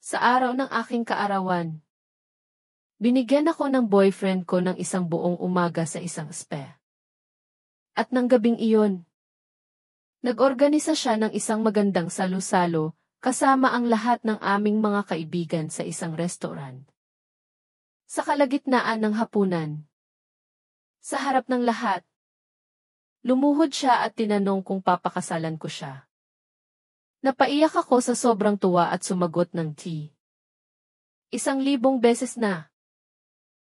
Sa araw ng aking kaarawan, binigyan ako ng boyfriend ko ng isang buong umaga sa isang spa. At ng gabing iyon, nag-organisa siya ng isang magandang salo-salo kasama ang lahat ng aming mga kaibigan sa isang restaurant. Sa kalagitnaan ng hapunan, sa harap ng lahat, lumuhod siya at tinanong kung papakasalan ko siya. Napaiyak ako sa sobrang tuwa at sumagot ng tea. 1,000 beses na.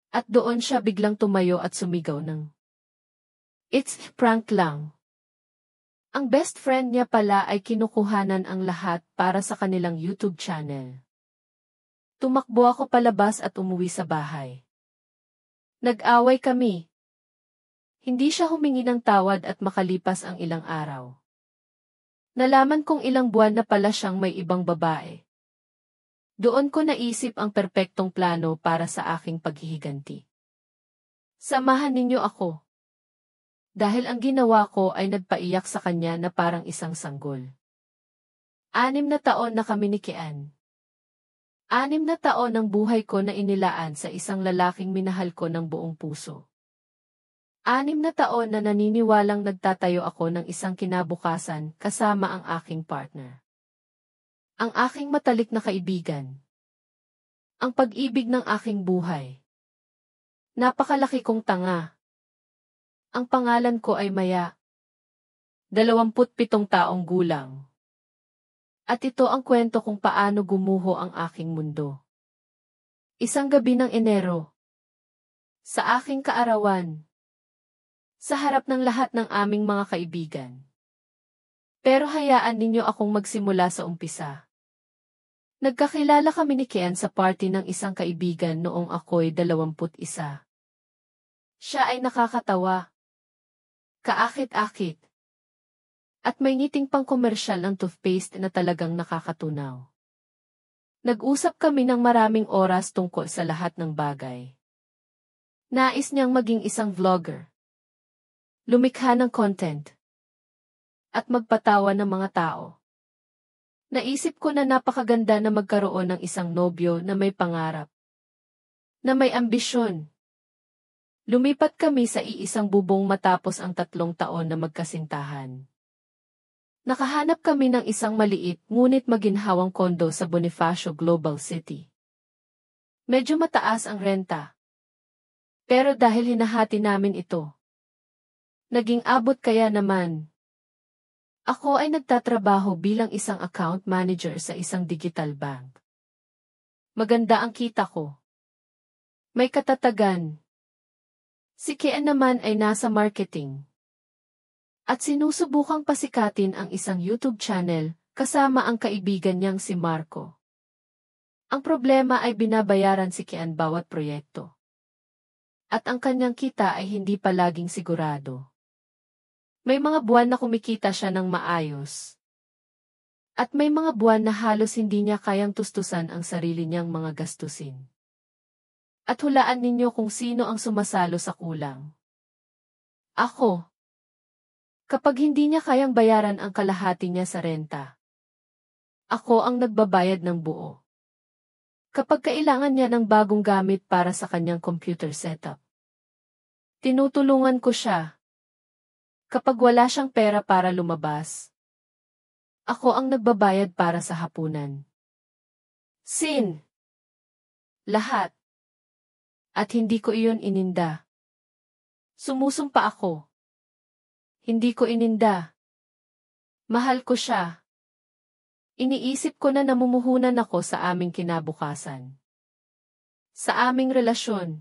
At doon siya biglang tumayo at sumigaw ng, "It's prank lang." Ang best friend niya pala ay kinukuhanan ang lahat para sa kanilang YouTube channel. Tumakbo ako palabas at umuwi sa bahay. Nag-away kami. Hindi siya humingi ng tawad at makalipas ang ilang araw. Nalaman kong ilang buwan na pala siyang may ibang babae. Doon ko naisip ang perpektong plano para sa aking paghihiganti. Samahan ninyo ako. Dahil ang ginawa ko ay nagpaiyak sa kanya na parang isang sanggol. 6 na taon na kami ni Kian. 6 na taon ng buhay ko na inilaan sa isang lalaking minahal ko ng buong puso. 6 na taon na naniniwalang nagtatayo ako ng isang kinabukasan kasama ang aking partner. Ang aking matalik na kaibigan. Ang pag-ibig ng aking buhay. Napakalaki kong tanga. Ang pangalan ko ay Maya. 27 taong gulang. At ito ang kwento kung paano gumuho ang aking mundo. Isang gabi ng Enero. Sa aking kaarawan. Sa harap ng lahat ng aming mga kaibigan. Pero hayaan ninyo akong magsimula sa umpisa. Nagkakilala kami ni Kian sa party ng isang kaibigan noong ako'y 21. Siya ay nakakatawa. Kaakit-akit. At may ngiting pang komersyal ng toothpaste na talagang nakakatunaw. Nag-usap kami ng maraming oras tungkol sa lahat ng bagay. Nais niyang maging isang vlogger. Lumikha ng content. At magpatawa ng mga tao. Naisip ko na napakaganda na magkaroon ng isang nobyo na may pangarap. Na may ambisyon. Lumipat kami sa iisang bubong matapos ang 3 taon na magkasintahan. Nakahanap kami ng isang maliit ngunit maginhawang kondo sa Bonifacio Global City. Medyo mataas ang renta. Pero dahil hinahati namin ito, naging abot kaya naman. Ako ay nagtatrabaho bilang isang account manager sa isang digital bank. Maganda ang kita ko. May katatagan. Si Kian naman ay nasa marketing. At sinusubukang pasikatin ang isang YouTube channel kasama ang kaibigan niyang si Marco. Ang problema ay binabayaran si Kian bawat proyekto. At ang kanyang kita ay hindi palaging sigurado. May mga buwan na kumikita siya ng maayos. At may mga buwan na halos hindi niya kayang tustusan ang sarili niyang mga gastusin. At hulaan ninyo kung sino ang sumasalo sa kulang. Ako. Kapag hindi niya kayang bayaran ang kalahati niya sa renta, ako ang nagbabayad ng buo. Kapag kailangan niya ng bagong gamit para sa kanyang computer setup, tinutulungan ko siya. Kapag wala siyang pera para lumabas, ako ang nagbabayad para sa hapunan. Sin. Lahat. At hindi ko iyon ininda. Sumusumpa ako. Hindi ko ininda. Mahal ko siya. Iniisip ko na namumuhunan ako sa aming kinabukasan. Sa aming relasyon.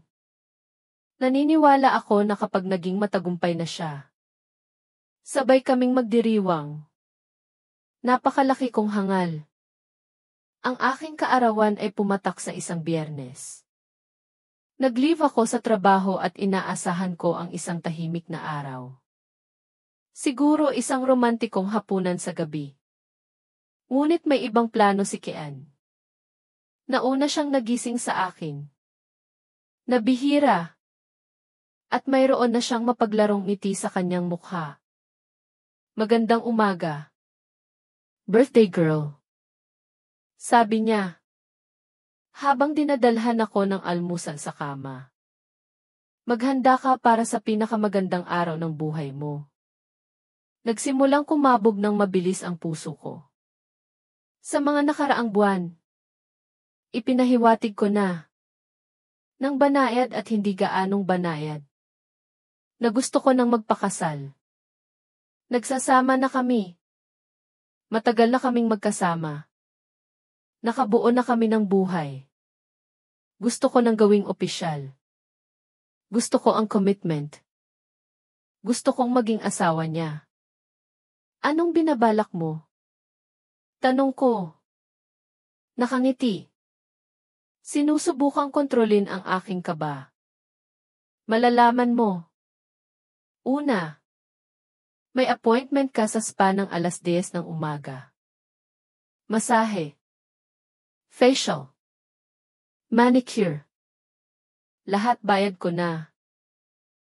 Naniniwala ako na kapag naging matagumpay na siya, sabay kaming magdiriwang. Napakalaki kong hangal. Ang aking kaarawan ay pumatak sa isang Biyernes. Nag-leave ako sa trabaho at inaasahan ko ang isang tahimik na araw. Siguro isang romantikong hapunan sa gabi. Ngunit may ibang plano si Kian. Nauna siyang nagising sa akin. Nabihira. At mayroon na siyang mapaglarong ngiti sa kanyang mukha. Magandang umaga. Birthday girl. Sabi niya. Habang dinadalhan ako ng almusal sa kama. Maghanda ka para sa pinakamagandang araw ng buhay mo. Nagsimulang kumabog ng mabilis ang puso ko. Sa mga nakaraang buwan, ipinahiwatig ko na ng banayad at hindi gaanong banayad na gusto ko nang magpakasal. Nagsasama na kami. Matagal na kaming magkasama. Nakabuo na kami ng buhay. Gusto ko nang gawing opisyal. Gusto ko ang commitment. Gusto kong maging asawa niya. Anong binabalak mo? Tanong ko. Nakangiti. Sinusubukang kontrolin ang aking kaba. Malalaman mo. Una. May appointment ka sa spa ng 10:00 ng umaga. Masahe. Facial. Manicure. Lahat bayad ko na.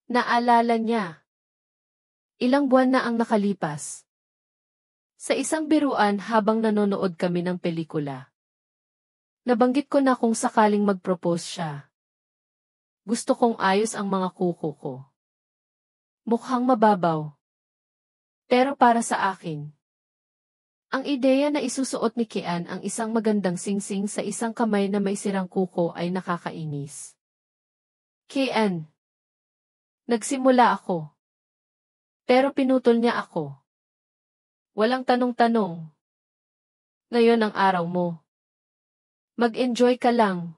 Naalala niya. Ilang buwan na ang nakalipas. Sa isang biruan habang nanonood kami ng pelikula. Nabanggit ko na kung sakaling mag-propose siya. Gusto kong ayos ang mga kuko ko. Mukhang mababaw. Pero para sa akin, ang ideya na isusuot ni Kian ang isang magandang singsing sa isang kamay na may sirang kuko ay nakakainis. Kian. Nagsimula ako. Pero pinutol niya ako. Walang tanong-tanong. Ngayon ang araw mo. Mag-enjoy ka lang.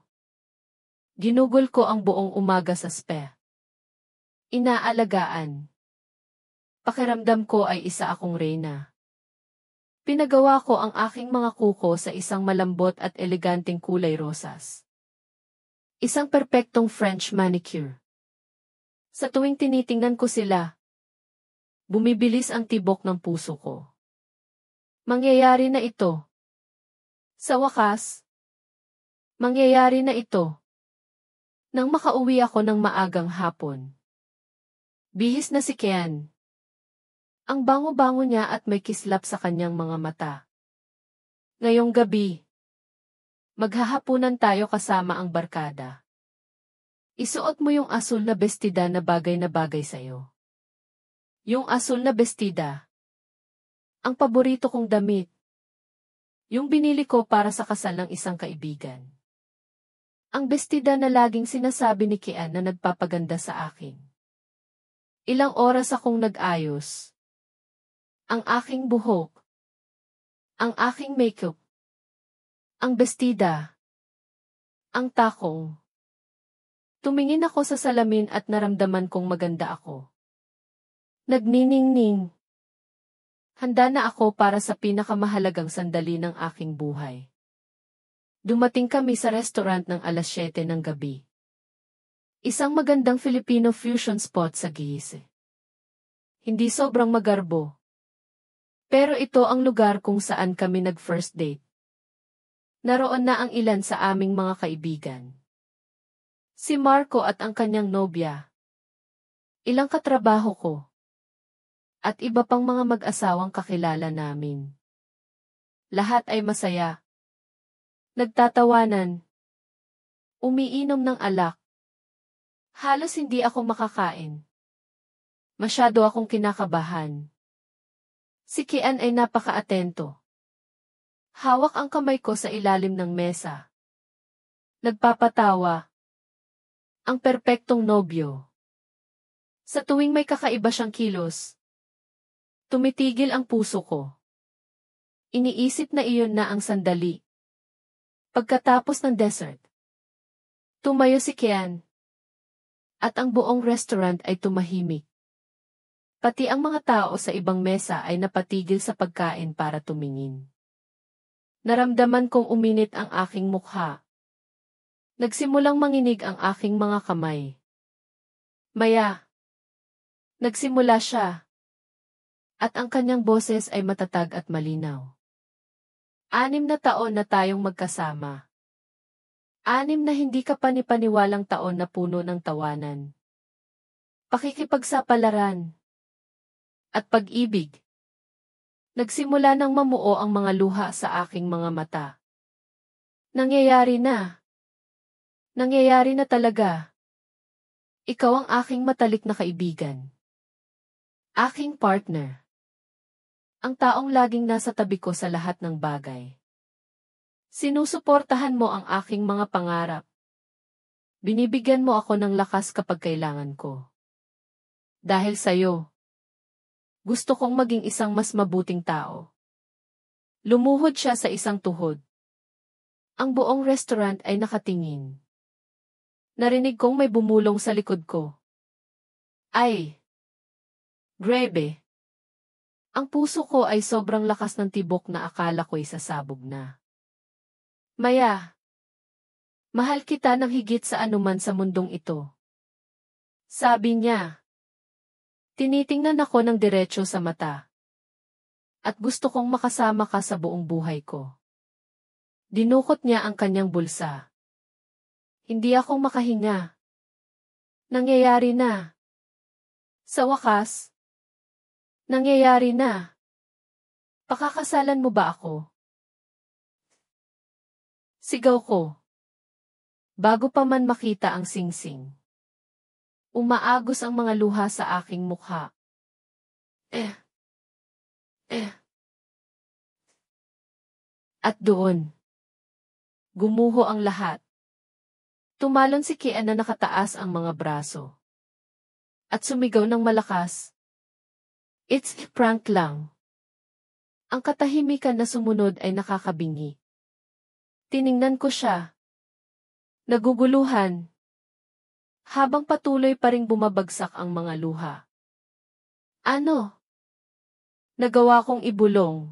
Ginugol ko ang buong umaga sa spa. Inaalagaan. Pakiramdam ko ay isa akong reyna. Pinagawa ko ang aking mga kuko sa isang malambot at eleganteng kulay rosas. Isang perpektong French manicure. Sa tuwing tinitingnan ko sila, bumibilis ang tibok ng puso ko. Mangyayari na ito. Sa wakas, mangyayari na ito. Nang makauwi ako ng maagang hapon. Bihis na si Kian. Ang bango-bango niya at may kislap sa kanyang mga mata. Ngayong gabi, maghahapunan tayo kasama ang barkada. Isuot mo yung asul na bestida na bagay sa'yo. Yung asul na bestida. Ang paborito kong damit. Yung binili ko para sa kasal ng isang kaibigan. Ang bestida na laging sinasabi ni Kian na nagpapaganda sa akin. Ilang oras akong nag-ayos. Ang aking buhok. Ang aking makeup. Ang bestida. Ang takong. Tumingin ako sa salamin at naramdaman kong maganda ako. Nagniningning. Handa na ako para sa pinakamahalagang sandali ng aking buhay. Dumating kami sa restaurant ng 7:00 ng gabi. Isang magandang Filipino fusion spot sa Gihise. Hindi sobrang magarbo. Pero ito ang lugar kung saan kami nag-first date. Naroon na ang ilan sa aming mga kaibigan. Si Marco at ang kanyang nobya. Ilang katrabaho ko. At iba pang mga mag-asawang kakilala namin. Lahat ay masaya. Nagtatawanan. Umiinom ng alak. Halos hindi ako makakain. Masyado akong kinakabahan. Si Kian ay napaka-atento. Hawak ang kamay ko sa ilalim ng mesa. Nagpapatawa. Ang perpektong nobyo. Sa tuwing may kakaiba siyang kilos, tumitigil ang puso ko. Iniisip na iyon na ang sandali. Pagkatapos ng dessert, tumayo si Kian. At ang buong restaurant ay tumahimik. Pati ang mga tao sa ibang mesa ay napatigil sa pagkain para tumingin. Naramdaman kong uminit ang aking mukha. Nagsimulang manginig ang aking mga kamay. Maya. Nagsimula siya. At ang kanyang boses ay matatag at malinaw. 6 na taon na tayong magkasama. 6 na hindi ka panipaniwalang taon na puno ng tawanan. Pakikipagsapalaran. At pag-ibig. Nagsimula nang mamuo ang mga luha sa aking mga mata. Nangyayari na. Nangyayari na talaga. Ikaw ang aking matalik na kaibigan. Aking partner. Ang taong laging nasa tabi ko sa lahat ng bagay. Sinusuportahan mo ang aking mga pangarap. Binibigyan mo ako ng lakas kapag kailangan ko. Dahil sa'yo, gusto kong maging isang mas mabuting tao. Lumuhod siya sa isang tuhod. Ang buong restaurant ay nakatingin. Narinig kong may bumulong sa likod ko. Ay! Grabe! Ang puso ko ay sobrang lakas ng tibok na akala ko'y sasabog na. Maya! Mahal kita ng higit sa anuman sa mundong ito. Sabi niya. Tinitingnan ako ng diretso sa mata. At gusto kong makasama ka sa buong buhay ko. Dinukot niya ang kanyang bulsa. Hindi ako makahinga. Nangyayari na. Sa wakas. Nangyayari na. Pakakasalan mo ba ako? Sigaw ko. Bago pa man makita ang singsing. Umaagos ang mga luha sa aking mukha. At doon. Gumuho ang lahat. Tumalon si Kian na nakataas ang mga braso. At sumigaw ng malakas. It's a prank lang. Ang katahimikan na sumunod ay nakakabingi. Tiningnan ko siya. Naguguluhan. Habang patuloy pa ring bumabagsak ang mga luha. Ano? Nagawa kong ibulong.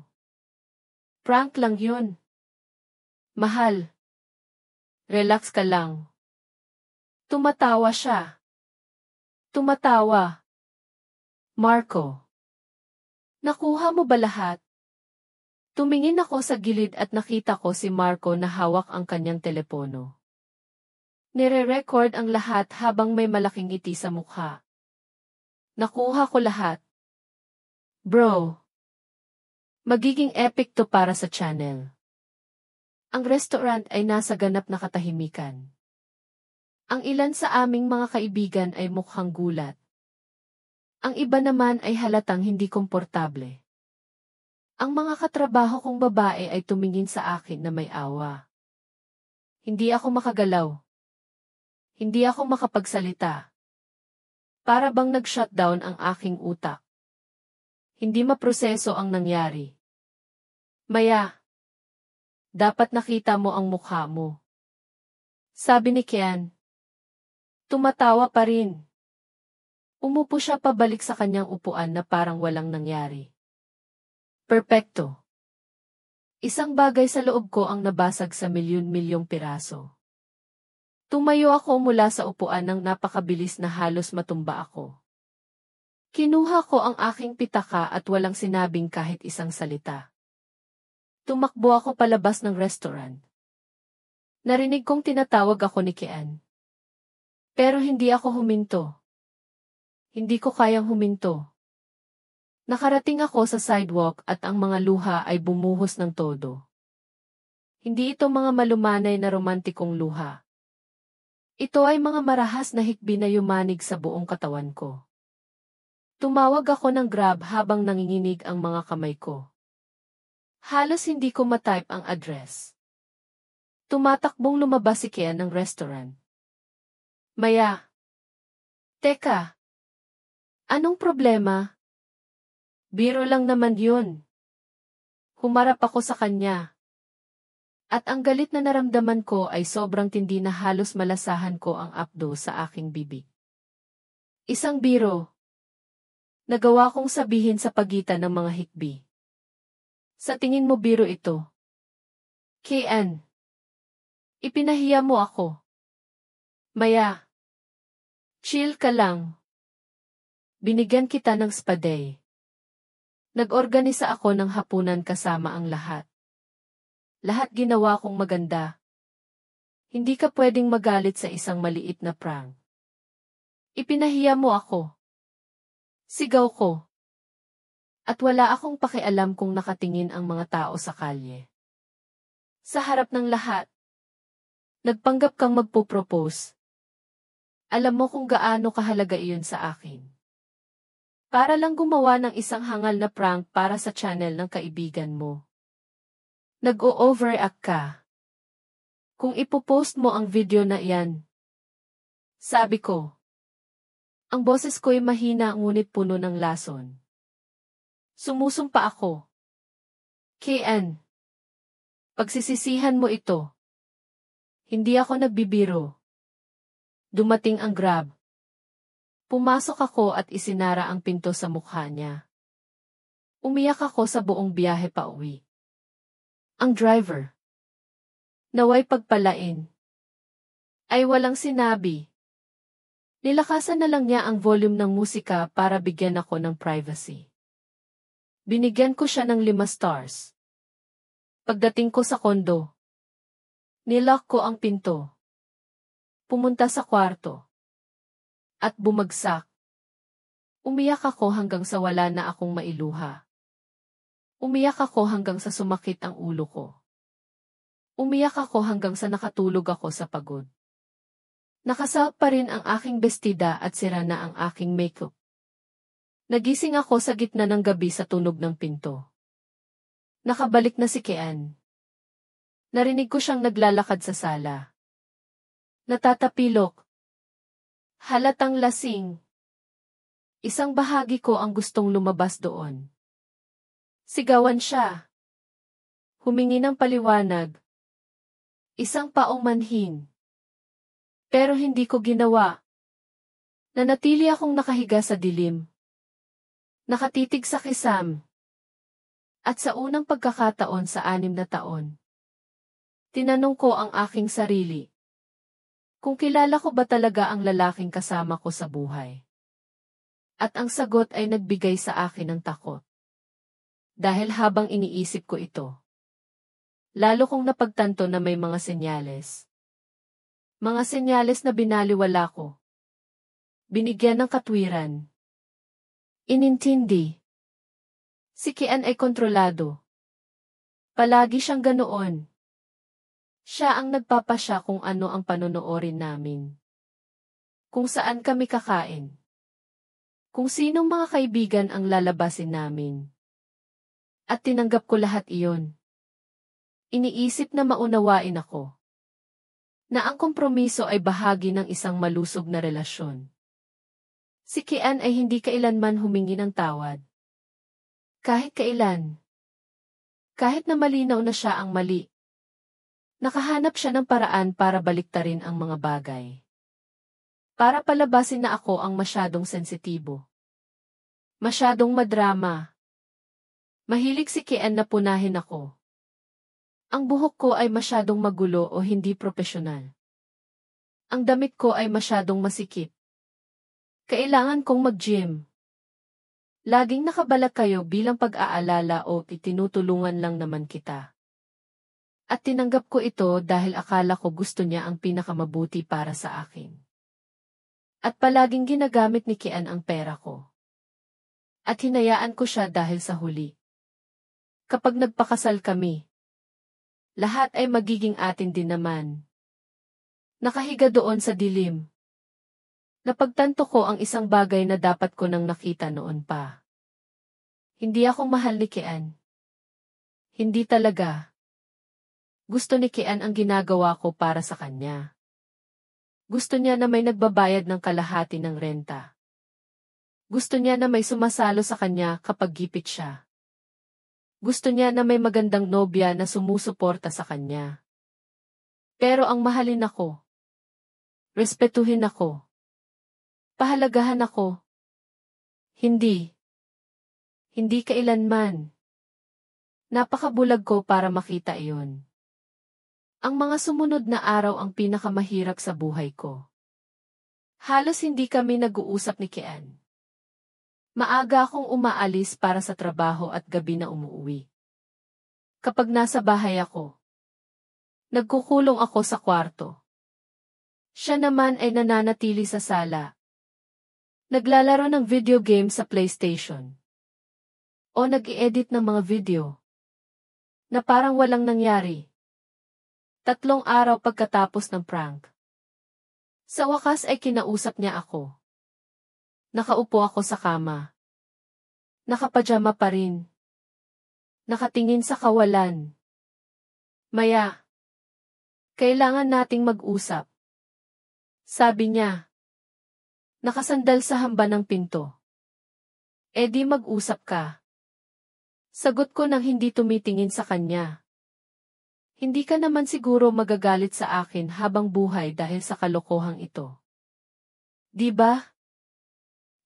Prank lang yun. Mahal. Relax ka lang. Tumatawa siya. Tumatawa. Marco. Nakuha mo ba lahat? Tumingin ako sa gilid at nakita ko si Marco na hawak ang kanyang telepono. Nire-record ang lahat habang may malaking ngiti sa mukha. Nakuha ko lahat. Bro. Magiging epic to para sa channel. Ang restaurant ay nasa ganap na katahimikan. Ang ilan sa aming mga kaibigan ay mukhang gulat. Ang iba naman ay halatang hindi komportable. Ang mga katrabaho kong babae ay tumingin sa akin na may awa. Hindi ako makagalaw. Hindi ako makapagsalita. Para bang nag-shutdown ang aking utak. Hindi maproseso ang nangyari. Maya. Dapat nakita mo ang mukha mo. Sabi ni Kian. Tumatawa pa rin. Umupo siya pabalik sa kanyang upuan na parang walang nangyari. Perpekto. Isang bagay sa loob ko ang nabasag sa milyon-milyong piraso. Tumayo ako mula sa upuan nang napakabilis na halos matumba ako. Kinuha ko ang aking pitaka at walang sinabing kahit isang salita. Tumakbo ako palabas ng restaurant. Narinig kong tinatawag ako ni Kian. Pero hindi ako huminto. Hindi ko kayang huminto. Nakarating ako sa sidewalk at ang mga luha ay bumuhos ng todo. Hindi ito mga malumanay na romantikong luha. Ito ay mga marahas na hikbi na yumanig sa buong katawan ko. Tumawag ako ng Grab habang nanginginig ang mga kamay ko. Halos hindi ko matype ang address. Tumatakbong lumabas si Kian ng restaurant. Maya. Teka. Anong problema? Biro lang naman yun. Humarap ako sa kanya. At ang galit na naramdaman ko ay sobrang tindi na halos malasahan ko ang apdo sa aking bibig. Isang biro. Nagawa kong sabihin sa pagitan ng mga hikbi. Sa tingin mo biro ito? Kian. Ipinahiya mo ako. Maya. Chill ka lang. Binigyan kita ng spaday. Nag-organisa ako ng hapunan kasama ang lahat. Lahat ginawa kong maganda. Hindi ka pwedeng magalit sa isang maliit na prank. Ipinahiya mo ako. Sigaw ko. At wala akong pakialam kung nakatingin ang mga tao sa kalye. Sa harap ng lahat, Nagpanggap kang magpo-propose. Alam mo kung gaano kahalaga iyon sa akin. Para lang gumawa ng isang hangal na prank para sa channel ng kaibigan mo. Nag-o-overact ka. Kung ipopost mo ang video na iyan. Sabi ko. Ang boses ko'y mahina ngunit puno ng lason. Sumusumpa ako. Kian. Pagsisisihan mo ito. Hindi ako nagbibiro. Dumating ang Grab. Pumasok ako at isinara ang pinto sa mukha niya. Umiyak ako sa buong biyahe pa uwi. Ang driver. Naway pagpalain. Ay walang sinabi. Nilakasan na lang niya ang volume ng musika para bigyan ako ng privacy. Binigyan ko siya ng 5 stars. Pagdating ko sa kondo, nilock ko ang pinto. Pumunta sa kwarto. At bumagsak. Umiyak ako hanggang sa wala na akong mailuha. Umiyak ako hanggang sa sumakit ang ulo ko. Umiyak ako hanggang sa nakatulog ako sa pagod. Nakasuot pa rin ang aking bestida at sira na ang aking makeup. Nagising ako sa gitna ng gabi sa tunog ng pinto. Nakabalik na si Kian. Narinig ko siyang naglalakad sa sala. Natatapilok. Halatang lasing. Isang bahagi ko ang gustong lumabas doon. Sigawan siya. Humingi ng paliwanag. Isang paumanhin. Pero hindi ko ginawa. Nanatili akong nakahiga sa dilim. Nakatitig sa kisam. At sa unang pagkakataon sa 6 na taon, tinanong ko ang aking sarili. Kung kilala ko ba talaga ang lalaking kasama ko sa buhay? At ang sagot ay nagbigay sa akin ng takot. Dahil habang iniisip ko ito, lalo kong napagtanto na may mga senyales. Mga senyales na binaliwala ko. Binigyan ng katwiran. Inintindi. Si Kian ay kontrolado. Palagi siyang ganoon. Siya ang nagpapasya kung ano ang panonoorin namin. Kung saan kami kakain. Kung sinong mga kaibigan ang lalabasin namin. At tinanggap ko lahat iyon. Iniisip na maunawain ako. Na ang kompromiso ay bahagi ng isang malusog na relasyon. Si Kian ay hindi kailanman humingi ng tawad. Kahit kailan. Kahit na malinaw na siya ang mali. Nakahanap siya ng paraan para baliktarin ang mga bagay. Para palabasin na ako ang masyadong sensitibo. Masyadong madrama. Mahilig si Kian na punahin ako. Ang buhok ko ay masyadong magulo o hindi propesyonal. Ang damit ko ay masyadong masikip. Kailangan kong mag-gym. Laging nakabalak kayo bilang pag-aalala o itinutulungan lang naman kita. At tinanggap ko ito dahil akala ko gusto niya ang pinakamabuti para sa akin. At palaging ginagamit ni Kian ang pera ko. At hinayaan ko siya dahil sa huli. Kapag nagpakasal kami, lahat ay magiging atin din naman. Nakahiga doon sa dilim. Napagtanto ko ang isang bagay na dapat ko nang nakita noon pa. Hindi ako mahal ni Kian. Hindi talaga. Gusto ni Kian ang ginagawa ko para sa kanya. Gusto niya na may nagbabayad ng kalahati ng renta. Gusto niya na may sumasalo sa kanya kapag gipit siya. Gusto niya na may magandang nobya na sumusuporta sa kanya. Pero ang mahalin ako. Respetuhin ako. Pahalagahan ako. Hindi. Hindi kailanman. Napakabulag ko para makita iyon. Ang mga sumunod na araw ang pinakamahirap sa buhay ko. Halos hindi kami nag-uusap ni Kian. Maaga akong umaalis para sa trabaho at gabi na umuwi. Kapag nasa bahay ako, nagkukulong ako sa kwarto. Siya naman ay nananatili sa sala. Naglalaro ng video game sa PlayStation. O nag-i-edit ng mga video. Na parang walang nangyari. 3 araw pagkatapos ng prank. Sa wakas ay kinausap niya ako. Nakaupo ako sa kama. Nakapajama pa rin. Nakatingin sa kawalan. Maya. Kailangan nating mag-usap. Sabi niya. Nakasandal sa hamba ng pinto. E di mag-usap ka. Sagot ko nang hindi tumitingin sa kanya. Hindi ka naman siguro magagalit sa akin habang buhay dahil sa kalokohang ito. Di ba?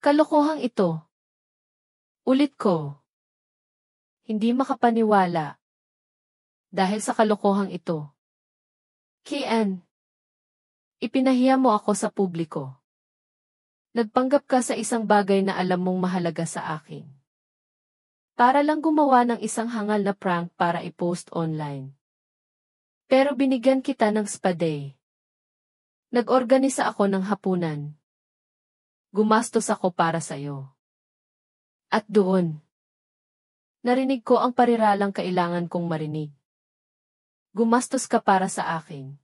Kalokohang ito. Ulit ko. Hindi makapaniwala. Dahil sa kalokohang ito. Kian. Ipinahiya mo ako sa publiko. Nagpanggap ka sa isang bagay na alam mong mahalaga sa akin. Para lang gumawa ng isang hangal na prank para i-post online. Pero binigyan kita ng spa day. Nag-organisa ako ng hapunan. Gumastos ako para sa'yo. At doon, narinig ko ang pariralang kailangan kong marinig. Gumastos ka para sa akin.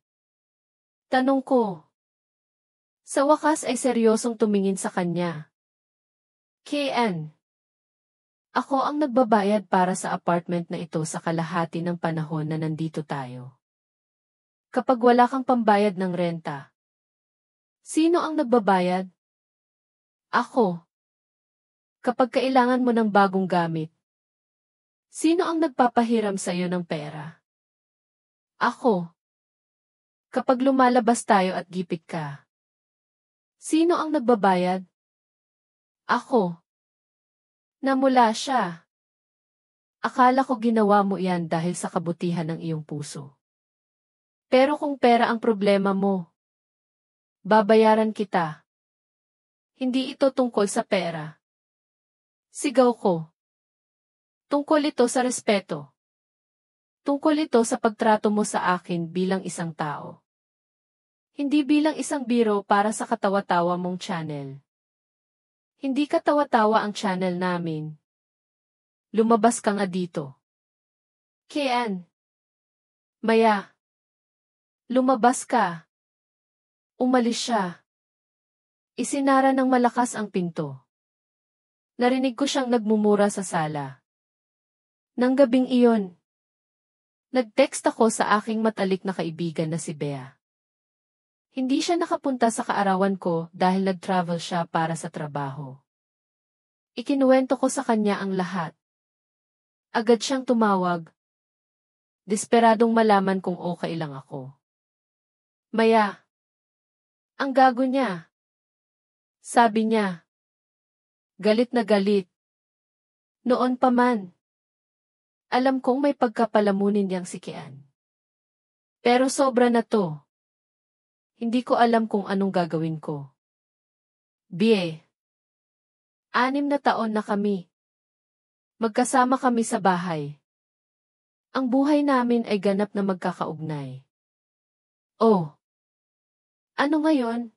Tanong ko. Sa wakas ay seryosong tumingin sa kanya. KN. Ako ang nagbabayad para sa apartment na ito sa kalahati ng panahon na nandito tayo. Kapag wala kang pambayad ng renta, sino ang nagbabayad? Ako. Kapag kailangan mo ng bagong gamit, sino ang nagpapahiram sa iyo ng pera? Ako. Kapag lumalabas tayo at gipit ka, sino ang nagbabayad? Ako. Namula siya. Akala ko ginawa mo yan dahil sa kabutihan ng iyong puso. Pero kung pera ang problema mo, babayaran kita. Hindi ito tungkol sa pera. Sigaw ko. Tungkol ito sa respeto. Tungkol ito sa pagtrato mo sa akin bilang isang tao. Hindi bilang isang biro para sa katawa-tawa mong channel. Hindi katawa-tawa ang channel namin. Lumabas ka nga dito. Kian. Maya. Lumabas ka. Umalis siya. Isinara ng malakas ang pinto. Narinig ko siyang nagmumura sa sala. Nang gabing iyon, nag-text ako sa aking matalik na kaibigan na si Bea. Hindi siya nakapunta sa kaarawan ko dahil nag-travel siya para sa trabaho. Ikinuwento ko sa kanya ang lahat. Agad siyang tumawag. Desperadong malaman kung okay lang ako. Maya. Ang gago niya. Sabi niya. Galit na galit. Noon pa man. Alam kong may pagkapalamunin niyang si Kian. Pero sobra na to. Hindi ko alam kung anong gagawin ko. Bie. 6 na taon na kami. Magkasama kami sa bahay. Ang buhay namin ay ganap na magkakaugnay. Oh. Ano ngayon?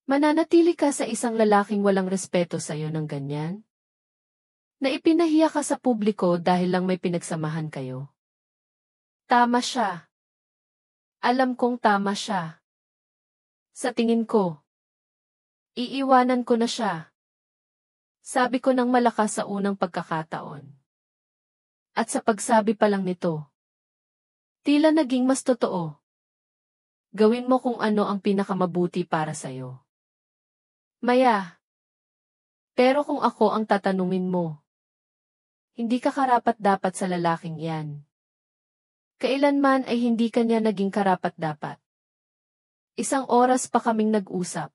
Mananatili ka sa isang lalaking walang respeto sa'yo ng ganyan? Na ipinahiya ka sa publiko dahil lang may pinagsamahan kayo? Tama siya. Alam kong tama siya. Sa tingin ko, iiwanan ko na siya. Sabi ko ng malakas sa unang pagkakataon. At sa pagsabi pa lang nito, tila naging mas totoo. Gawin mo kung ano ang pinakamabuti para sa'yo. Maya. Pero kung ako ang tatanungin mo, hindi ka karapat-dapat sa lalaking yan. Kailanman ay hindi kanya naging karapat-dapat. 1 oras pa kaming nag-usap.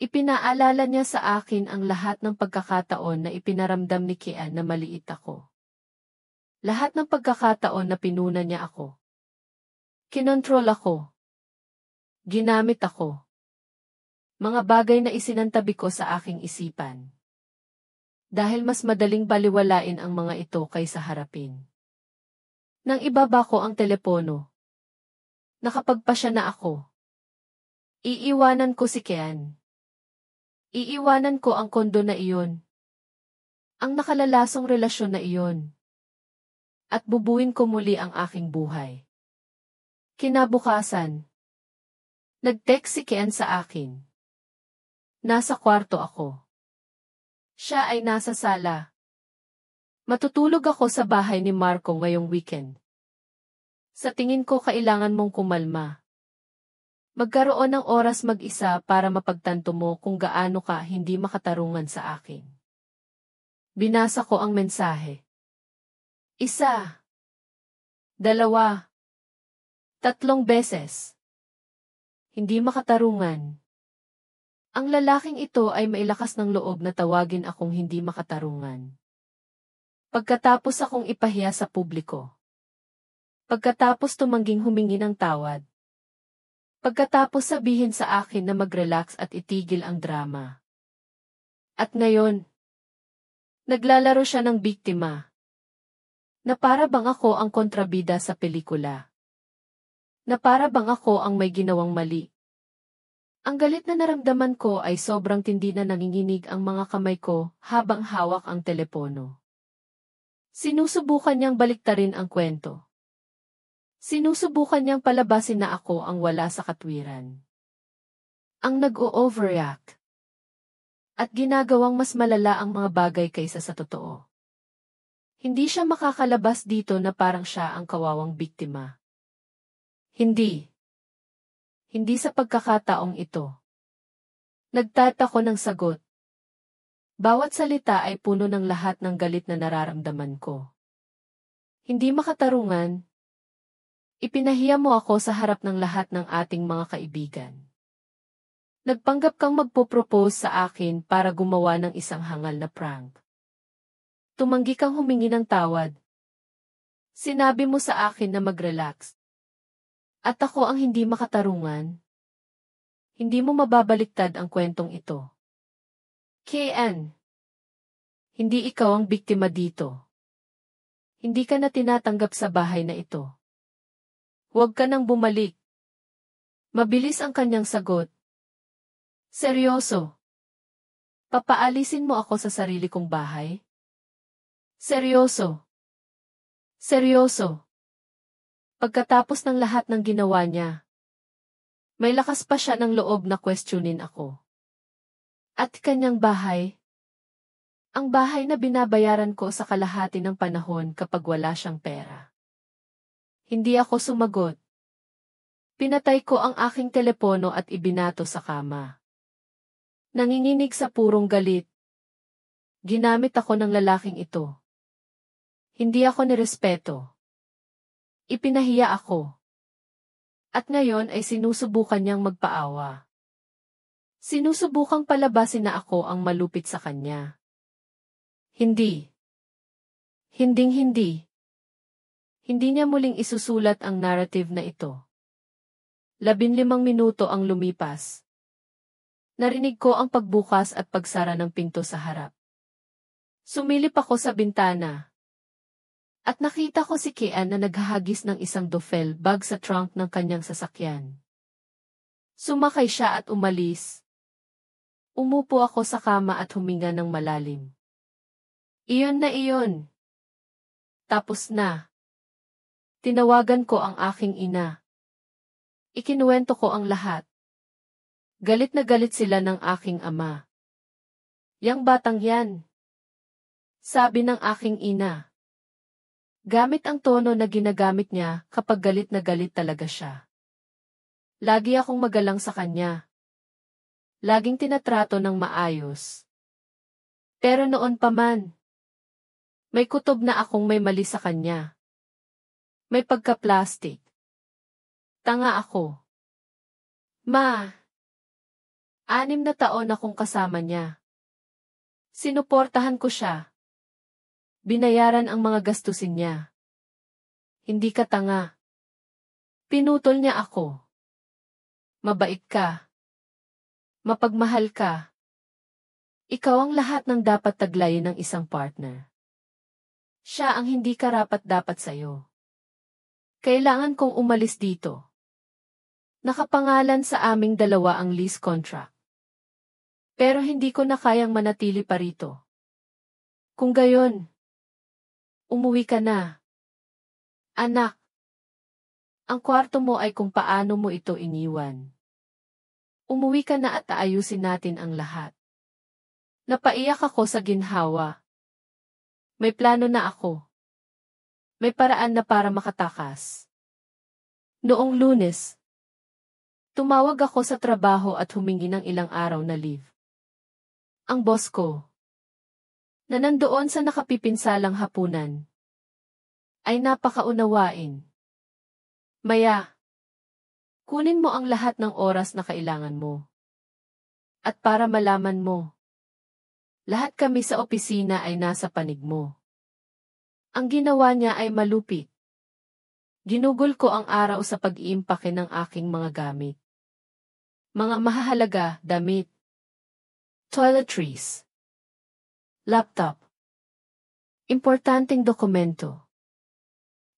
Ipinaalala niya sa akin ang lahat ng pagkakataon na ipinaramdam ni Kian na maliit ako. Lahat ng pagkakataon na pinuna niya ako. Kinontrol ako. Ginamit ako. Mga bagay na isinantabi ko sa aking isipan. Dahil mas madaling baliwalain ang mga ito kaysa harapin. Nang ibaba ko ang telepono, nakapagpasya na ako. Iiwanan ko si Kian. Iiwanan ko ang kondo na iyon. Ang nakalalasong relasyon na iyon. At bubuin ko muli ang aking buhay. Kinabukasan, nag-text si Ken sa akin. Nasa kwarto ako. Siya ay nasa sala. Matutulog ako sa bahay ni Marco ngayong weekend. Sa tingin ko kailangan mong kumalma. Magkaroon ng oras mag-isa para mapagtanto mo kung gaano ka hindi makatarungan sa akin. Binasa ko ang mensahe. 1, 2, 3 beses. Hindi makatarungan. Ang lalaking ito ay mailakas ng loob na tawagin akong hindi makatarungan. Pagkatapos akong ipahiya sa publiko. Pagkatapos tumangging humingi ng tawad. Pagkatapos sabihin sa akin na mag-relax at itigil ang drama. At ngayon, naglalaro siya ng biktima. Na para bang ako ang kontrabida sa pelikula. Na para bang ako ang may ginawang mali. Ang galit na naramdaman ko ay sobrang tindi na nanginginig ang mga kamay ko habang hawak ang telepono. Sinusubukan niyang baliktarin ang kwento. Sinusubukan niyang palabasin na ako ang wala sa katwiran. Ang nag-o-overreact. At ginagawang mas malala ang mga bagay kaysa sa totoo. Hindi siya makakalabas dito na parang siya ang kawawang biktima. Hindi. Hindi sa pagkakataong ito. Nagtatako ng sagot. Bawat salita ay puno ng lahat ng galit na nararamdaman ko. Hindi makatarungan. Ipinahiya mo ako sa harap ng lahat ng ating mga kaibigan. Nagpanggap kang magpo-propose sa akin para gumawa ng isang hangal na prank. Tumanggi kang humingi ng tawad. Sinabi mo sa akin na mag-relax. At ako ang hindi makatarungan. Hindi mo mababaliktad ang kwentong ito. KN. Hindi ikaw ang biktima dito. Hindi ka na tinatanggap sa bahay na ito. Huwag ka nang bumalik. Mabilis ang kanyang sagot. Seryoso. Papaalisin mo ako sa sarili kong bahay? Seryoso. Seryoso. Pagkatapos ng lahat ng ginawa niya, may lakas pa siya ng loob na questionin ako. At kanyang bahay? Ang bahay na binabayaran ko sa kalahati ng panahon kapag wala siyang pera. Hindi ako sumagot. Pinatay ko ang aking telepono at ibinato sa kama. Nanginginig sa purong galit. Ginamit ako ng lalaking ito. Hindi ako nirespeto. Ipinahiya ako. At ngayon ay sinusubukan niyang magpaawa. Sinusubukang palabasin na ako ang malupit sa kanya. Hindi. Hinding-hindi. Hindi niya muling isusulat ang narrative na ito. 15 minuto ang lumipas. Narinig ko ang pagbukas at pagsara ng pinto sa harap. Sumilip ako sa bintana. At nakita ko si Kian na naghahagis ng isang duffel bag sa trunk ng kanyang sasakyan. Sumakay siya at umalis. Umupo ako sa kama at huminga ng malalim. Iyon na iyon. Tapos na. Tinawagan ko ang aking ina. Ikinuwento ko ang lahat. Galit na galit sila ng aking ama. Yang batang yan. Sabi ng aking ina. Gamit ang tono na ginagamit niya kapag galit na galit talaga siya. Lagi akong magalang sa kanya. Laging tinatrato ng maayos. Pero noon pa man, may kutob na akong may mali sa kanya. May pagka-plastic. Tanga ako. Ma, 6 na taon akong kasama niya. Sinuportahan ko siya. Binayaran ang mga gastusin niya. Hindi ka tanga. Pinutol niya ako. Mabait ka. Mapagmahal ka. Ikaw ang lahat ng dapat taglayin ng isang partner. Siya ang hindi karapat-dapat sa'yo. Kailangan kong umalis dito. Nakapangalan sa aming dalawa ang lease contract. Pero hindi ko na kayang manatili pa rito. Kung gayon, umuwi ka na. Anak. Ang kwarto mo ay kung paano mo ito iniwan. Umuwi ka na at aayusin natin ang lahat. Napaiyak ako sa ginhawa. May plano na ako. May paraan na para makatakas. Noong Lunes, tumawag ako sa trabaho at humingi ng ilang araw na leave. Ang boss ko, na nandoon sa nakapipinsalang hapunan, ay napakaunawain. Maya, kunin mo ang lahat ng oras na kailangan mo. At para malaman mo, lahat kami sa opisina ay nasa panig mo. Ang ginawa niya ay malupit. Ginugol ko ang araw sa pag-iimpake ng aking mga gamit. Mga mahahalaga, damit, toiletries, laptop, importanteng dokumento.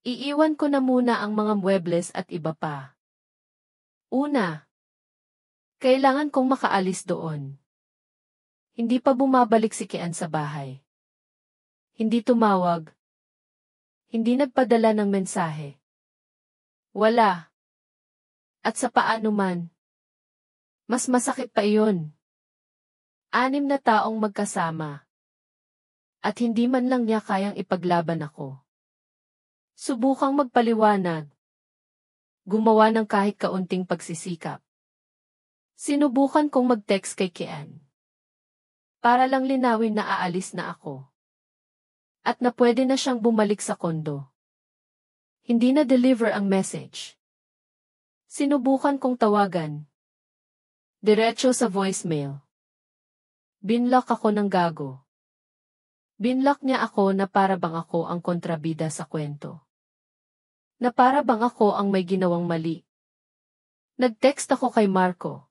Iiwan ko na muna ang mga muebles at iba pa. Una, kailangan kong makaalis doon. Hindi pa bumabalik si Kian sa bahay. Hindi tumawag. Hindi nagpadala ng mensahe. Wala. At sa paano man, mas masakit pa iyon. 6 na taong magkasama. At hindi man lang niya kayang ipaglaban ako. Subukang magpaliwanag. Gumawa ng kahit kaunting pagsisikap. Sinubukan kong mag-text kay Kian. Para lang linawin na aalis na ako. At na pwede na siyang bumalik sa kondo. Hindi na deliver ang message. Sinubukan kong tawagan. Diretso sa voicemail. Binlock ako ng gago. Binlock niya ako na para bang ako ang kontrabida sa kwento. Na para bang ako ang may ginawang mali. Nag-text ako kay Marco.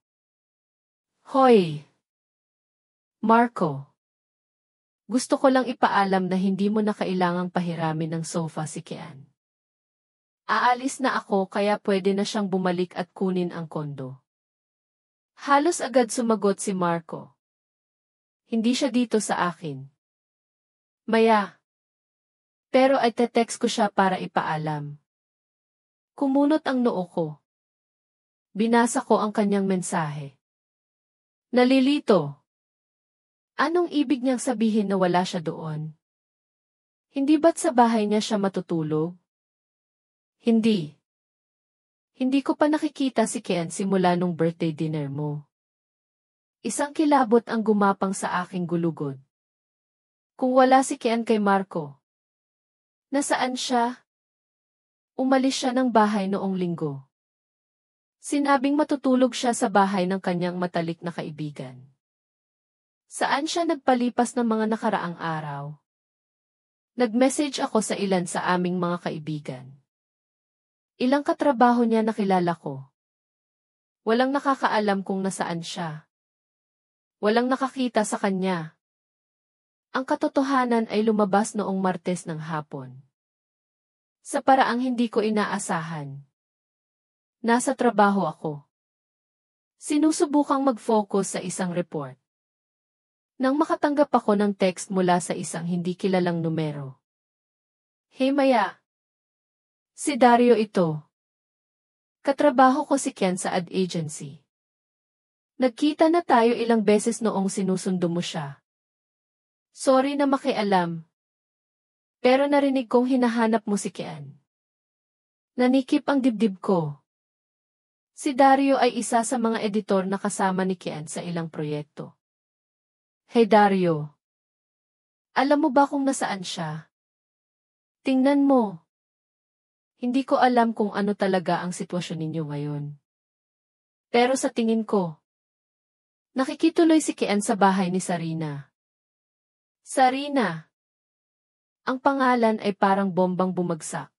Hoy! Marco! Gusto ko lang ipaalam na hindi mo na kailangang pahiramin ng sofa si Kian. Aalis na ako kaya pwede na siyang bumalik at kunin ang kondo. Halos agad sumagot si Marco. Hindi siya dito sa akin. Maya. Pero ay te-text ko siya para ipaalam. Kumunot ang noo ko. Binasa ko ang kanyang mensahe. Nalilito. Anong ibig niyang sabihin na wala siya doon? Hindi ba't sa bahay niya siya matutulog? Hindi. Hindi ko pa nakikita si Ken simula nung birthday dinner mo. Isang kilabot ang gumapang sa aking gulugod. Kung wala si Ken kay Marco. Nasaan siya? Umalis siya ng bahay noong linggo. Sinabing matutulog siya sa bahay ng kanyang matalik na kaibigan. Saan siya nagpalipas ng mga nakaraang araw? Nag-message ako sa ilan sa aming mga kaibigan. Ilang katrabaho niya nakilala ko. Walang nakakaalam kung nasaan siya. Walang nakakita sa kanya. Ang katotohanan ay lumabas noong Martes ng hapon. Sa paraang hindi ko inaasahan. Nasa trabaho ako. Sinusubukang mag-focus sa isang report. Nang makatanggap ako ng text mula sa isang hindi kilalang numero. Hey Maya. Si Dario ito. Katrabaho ko si Ken sa ad agency. Nagkita na tayo ilang beses noong sinusundo mo siya. Sorry na makialam. Pero narinig kong hinahanap mo si Ken. Nanikip ang dibdib ko. Si Dario ay isa sa mga editor na kasama ni Ken sa ilang proyekto. Hey Dario. Alam mo ba kung nasaan siya? Tingnan mo. Hindi ko alam kung ano talaga ang sitwasyon ninyo ngayon. Pero sa tingin ko, nakikituloy si Ken sa bahay ni Sarina. Sarina. Ang pangalan ay parang bombang bumagsak.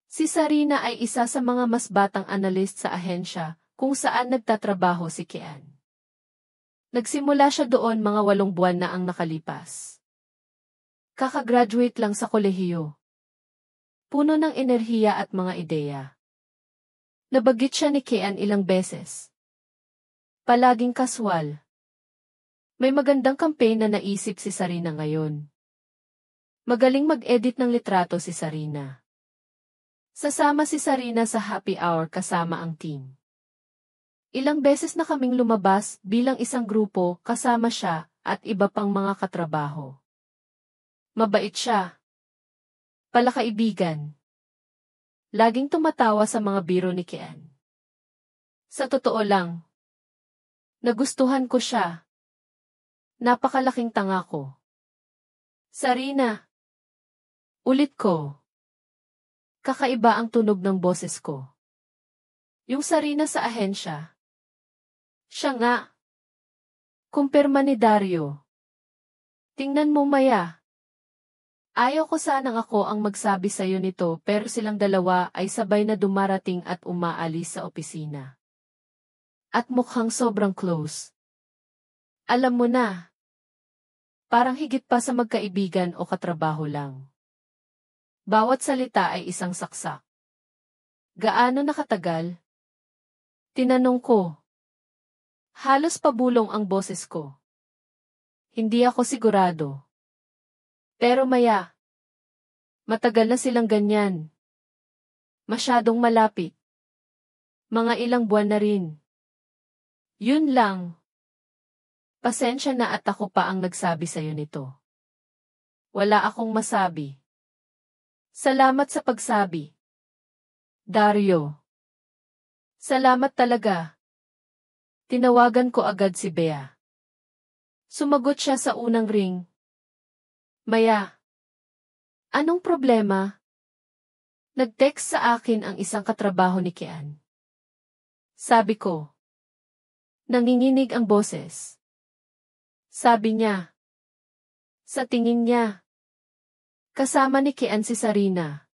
Si Sarina ay isa sa mga mas batang analyst sa ahensya kung saan nagtatrabaho si Ken. Nagsimula siya doon mga 8 buwan na ang nakalipas. Kakagraduate lang sa kolehiyo. Puno ng enerhiya at mga ideya. Nabagit siya ni Ken ilang beses. Palaging kaswal. May magandang campaign na naisip si Sarina ngayon. Magaling mag-edit ng litrato si Sarina. Sasama si Sarina sa happy hour kasama ang team. Ilang beses na kaming lumabas bilang isang grupo kasama siya at iba pang mga katrabaho. Mabait siya. Palakaibigan. Laging tumatawa sa mga biro ni Kian. Sa totoo lang, nagustuhan ko siya. Napakalaking tanga ko. Sarina. Ulit ko. Kakaiba ang tunog ng boses ko. Yung Sarina sa ahensya. Siya nga. Kumpirma ni Dario. Tingnan mo Maya. Ayaw ko sanang ako ang magsabi sa'yo nito pero silang dalawa ay sabay na dumarating at umaalis sa opisina. At mukhang sobrang close. Alam mo na. Parang higit pa sa magkaibigan o katrabaho lang. Bawat salita ay isang saksak. Gaano nakatagal? Tinanong ko. Halos pabulong ang boses ko. Hindi ako sigurado. Pero Maya, matagal na silang ganyan. Masyadong malapit. Mga ilang buwan na rin. Yun lang. Pasensya na at ako pa ang nagsabi sa'yo nito. Wala akong masabi. Salamat sa pagsabi. Dario. Salamat talaga. Tinawagan ko agad si Bea. Sumagot siya sa unang ring. Maya. Anong problema? Nag-text sa akin ang isang katrabaho ni Kian. Sabi ko. Nanginginig ang boses. Sabi niya. Sa tingin niya. Kasama ni Kian si Sarina.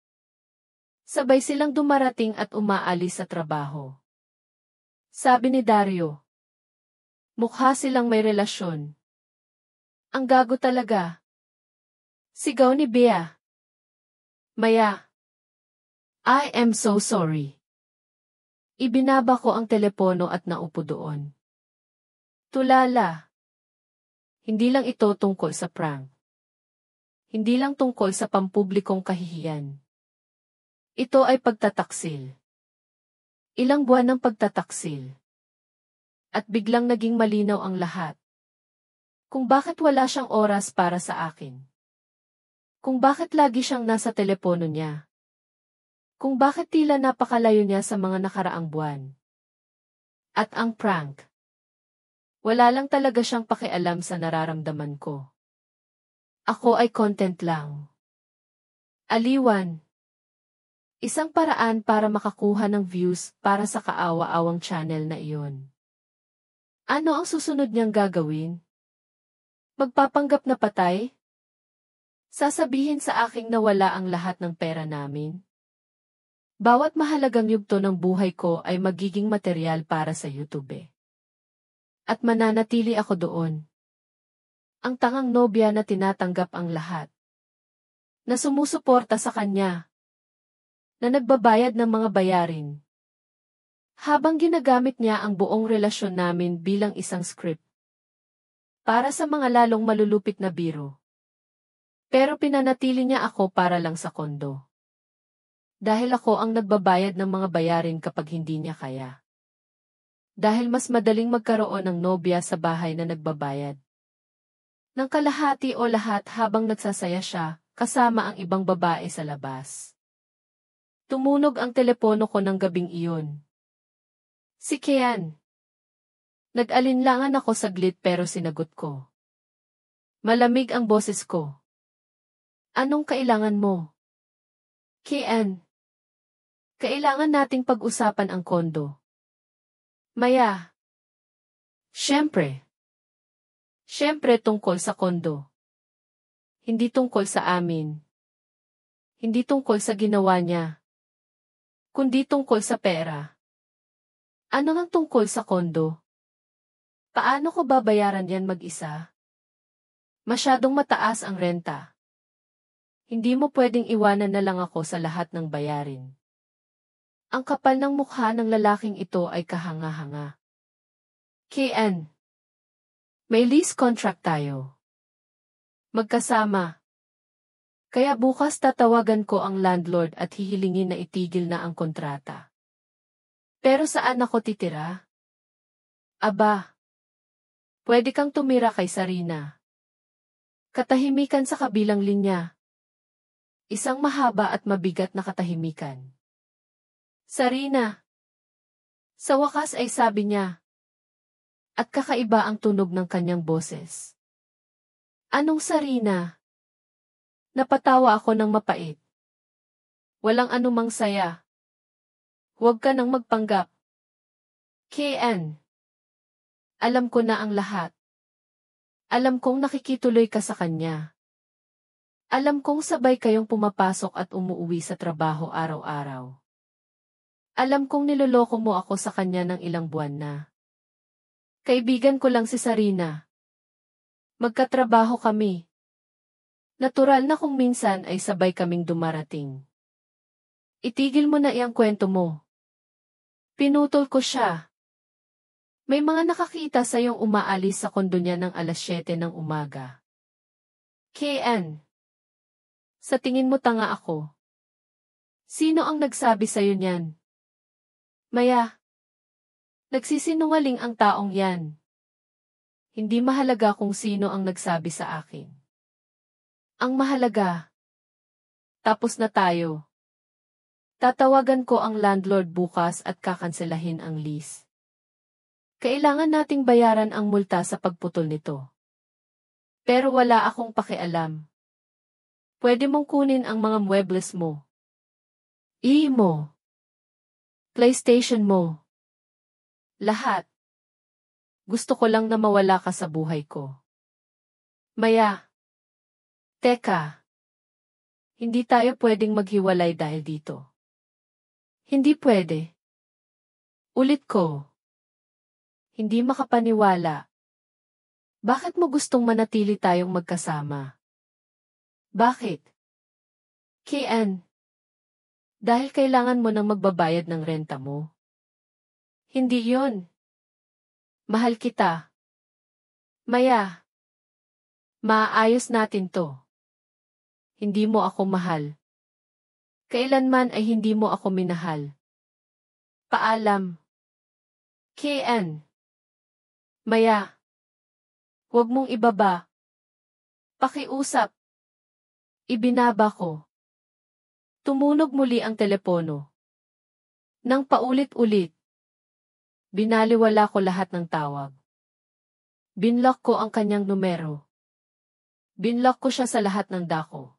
Sabay silang dumarating at umaalis sa trabaho. Sabi ni Dario. Mukha silang may relasyon. Ang gago talaga. Sigaw ni Bea. Maya. I am so sorry. Ibinaba ko ang telepono at naupo doon. Tulala. Hindi lang ito tungkol sa prank. Hindi lang tungkol sa pampublikong kahihiyan. Ito ay pagtataksil. Ilang buwan ng pagtataksil. At biglang naging malinaw ang lahat. Kung bakit wala siyang oras para sa akin. Kung bakit lagi siyang nasa telepono niya. Kung bakit tila napakalayo niya sa mga nakaraang buwan. At ang prank. Wala lang talaga siyang pakialam sa nararamdaman ko. Ako ay content lang. Aliwan. Isang paraan para makakuha ng views para sa kaawa-awang channel na iyon. Ano ang susunod niyang gagawin? Magpapanggap na patay? Sasabihin sa aking nawala ang lahat ng pera namin? Bawat mahalagang yugto ng buhay ko ay magiging material para sa YouTube. At mananatili ako doon. Ang tangang nobya na tinatanggap ang lahat. Na sumusuporta sa kanya. Na nagbabayad ng mga bayarin. Habang ginagamit niya ang buong relasyon namin bilang isang script. Para sa mga lalong malulupit na biro. Pero pinanatili niya ako para lang sa kondo. Dahil ako ang nagbabayad ng mga bayarin kapag hindi niya kaya. Dahil mas madaling magkaroon ng nobya sa bahay na nagbabayad. Ng kalahati o lahat habang nagsasaya siya, kasama ang ibang babae sa labas. Tumunog ang telepono ko ng gabing iyon. Si Kian. Nag-alinlangan ako saglit pero sinagot ko. Malamig ang boses ko. Anong kailangan mo? Kian. Kailangan nating pag-usapan ang kondo. Maya. Siyempre. Siyempre tungkol sa kondo. Hindi tungkol sa amin. Hindi tungkol sa ginawa niya. Kundi tungkol sa pera. Ano nang tungkol sa kondo? Paano ko babayaran yan mag-isa? Masyadong mataas ang renta. Hindi mo pwedeng iwanan na lang ako sa lahat ng bayarin. Ang kapal ng mukha ng lalaking ito ay kahanga-hanga. Kian. May lease contract tayo. Magkasama. Kaya bukas tatawagan ko ang landlord at hihilingin na itigil na ang kontrata. Pero saan ako titira? Aba, pwede kang tumira kay Sarina. Katahimikan sa kabilang linya. Isang mahaba at mabigat na katahimikan. Sarina. Sa wakas ay sabi niya. At kakaiba ang tunog ng kanyang boses. Anong Sarina? Napatawa ako ng mapait. Walang anumang saya. Huwag ka nang magpanggap. KN. Alam ko na ang lahat. Alam kong nakikituloy ka sa kanya. Alam kong sabay kayong pumapasok at umuuwi sa trabaho araw-araw. Alam kong niloloko mo ako sa kanya ng ilang buwan na. Kaibigan ko lang si Sarina. Magkatrabaho kami. Natural na kung minsan ay sabay kaming dumarating. Itigil mo na iyang kwento mo. Pinutol ko siya. May mga nakakita sa iyong umaalis sa kondo niya ng alas 7 ng umaga. KN. Sa tingin mo tanga ako. Sino ang nagsabi sa'yo niyan? Maya. Nagsisinungaling ang taong yan. Hindi mahalaga kung sino ang nagsabi sa akin. Ang mahalaga. Tapos na tayo. Tatawagan ko ang landlord bukas at kakanselahin ang lease. Kailangan nating bayaran ang multa sa pagputol nito. Pero wala akong pakialam. Pwede mong kunin ang mga muebles mo. Mo. PlayStation mo. Lahat. Gusto ko lang na mawala ka sa buhay ko. Maya. Teka. Hindi tayo pwedeng maghiwalay dahil dito. Hindi pwede. Ulit ko. Hindi makapaniwala. Bakit mo gustong manatili tayong magkasama? Bakit? KN. Dahil kailangan mo nang magbabayad ng renta mo. Hindi yon. Mahal kita. Maya. Maayos natin to. Hindi mo ako mahal. Kailanman ay hindi mo ako minahal. Paalam. KN. Maya. Huwag mong ibaba. Pakiusap. Ibinaba ko. Tumunog muli ang telepono. Nang paulit-ulit. Binaliwala ko lahat ng tawag. Binlock ko ang kanyang numero. Binlock ko siya sa lahat ng dako.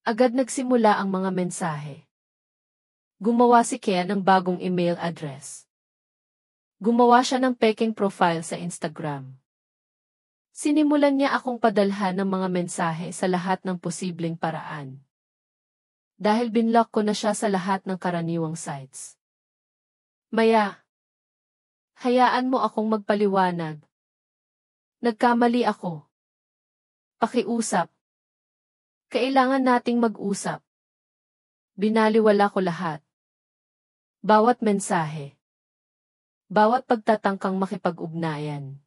Agad nagsimula ang mga mensahe. Gumawa si Kea ng bagong email address. Gumawa siya ng peking profile sa Instagram. Sinimulan niya akong padalhan ng mga mensahe sa lahat ng posibleng paraan. Dahil binlock ko na siya sa lahat ng karaniwang sites. Maya. Hayaan mo akong magpaliwanag. Nagkamali ako. Pakiusap. Kailangan nating mag-usap. Binaliwala ko lahat. Bawat mensahe. Bawat pagtatangkang makipag-ugnayan.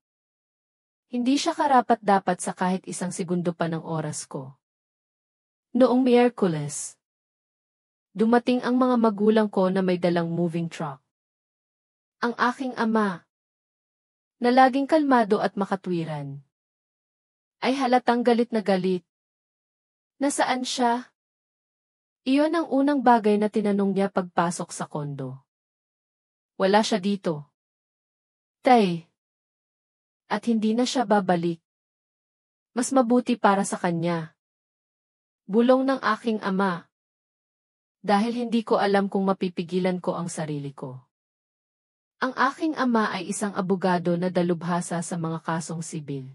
Hindi siya karapat-dapat sa kahit isang segundo pa ng oras ko. Noong Miyerkules, dumating ang mga magulang ko na may dalang moving truck. Ang aking ama, na laging kalmado at makatwiran, ay halatang galit na galit. Nasaan siya? Iyon ang unang bagay na tinanong niya pagpasok sa kondo. Wala siya dito. Tay. At hindi na siya babalik. Mas mabuti para sa kanya. Bulong ng aking ama. Dahil hindi ko alam kung mapipigilan ko ang sarili ko. Ang aking ama ay isang abogado na dalubhasa sa mga kasong sibil.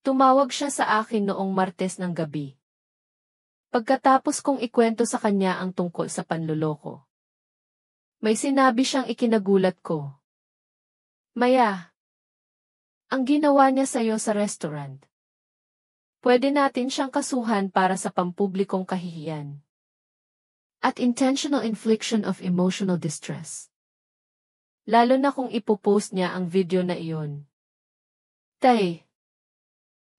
Tumawag siya sa akin noong Martes ng gabi. Pagkatapos kong ikwento sa kanya ang tungkol sa panloloko. May sinabi siyang ikinagulat ko. Maya. Ang ginawa niya sa'yo sa restaurant. Pwede natin siyang kasuhan para sa pampublikong kahihiyan. At intentional infliction of emotional distress. Lalo na kung ipopost niya ang video na iyon. Tay.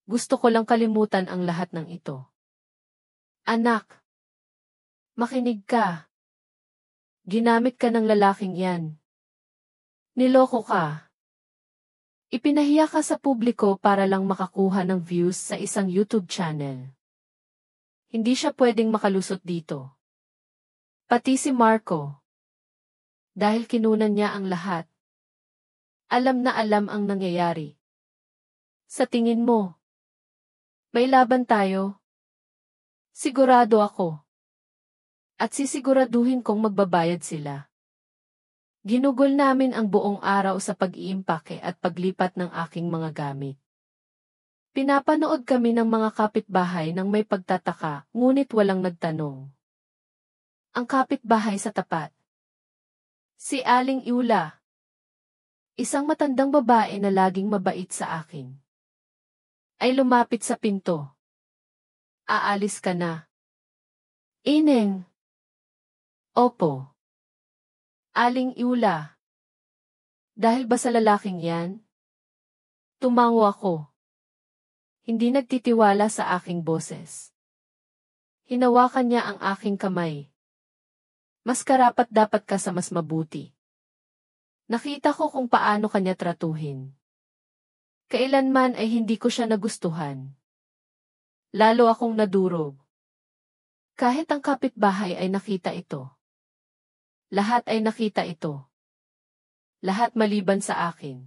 Gusto ko lang kalimutan ang lahat ng ito. Anak, makinig ka. Ginamit ka ng lalaking yan. Niloko ka. Ipinahiya ka sa publiko para lang makakuha ng views sa isang YouTube channel. Hindi siya pwedeng makalusot dito. Pati si Marco. Dahil kinunan niya ang lahat. Alam na alam ang nangyayari. Sa tingin mo, may laban tayo? Sigurado ako. At sisiguraduhin kong magbabayad sila. Ginugol namin ang buong araw sa pag-iimpake at paglipat ng aking mga gamit. Pinapanood kami ng mga kapitbahay nang may pagtataka, ngunit walang nagtanong. Ang kapitbahay sa tapat. Si Aling Iula. Isang matandang babae na laging mabait sa akin. Ay lumapit sa pinto. Aalis ka na. Ineng. Opo. Aling Iula. Dahil ba sa lalaking yan? Tumango ako. Hindi nagtitiwala sa aking boses. Hinawakan niya ang aking kamay. Mas karapat dapat ka sa mas mabuti. Nakita ko kung paano kanya tratuhin. Kailanman ay hindi ko siya nagustuhan. Lalo akong nadurog. Kahit ang kapitbahay ay nakita ito. Lahat ay nakita ito. Lahat maliban sa akin.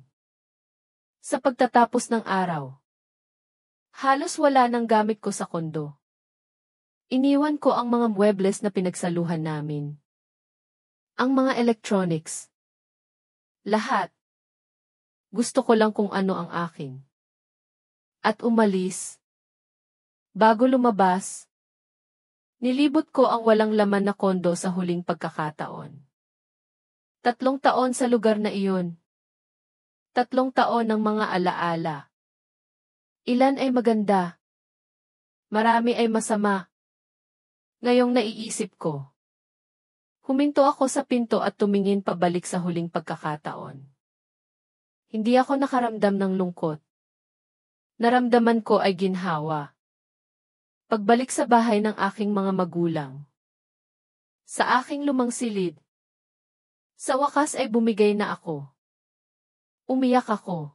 Sa pagtatapos ng araw, halos wala nang gamit ko sa kondo. Iniwan ko ang mga muebles na pinagsaluhan namin. Ang mga electronics. Lahat. Gusto ko lang kung ano ang akin. At umalis. Bago lumabas, nilibot ko ang walang laman na kondo sa huling pagkakataon. 3 taon sa lugar na iyon. 3 taon ng mga alaala. Ilan ay maganda. Marami ay masama. Ngayong naiisip ko. Huminto ako sa pinto at tumingin pabalik sa huling pagkakataon. Hindi ako nakaramdam ng lungkot. Naramdaman ko ay ginhawa. Pagbalik sa bahay ng aking mga magulang. Sa aking lumang silid. Sa wakas ay bumigay na ako. Umiyak ako.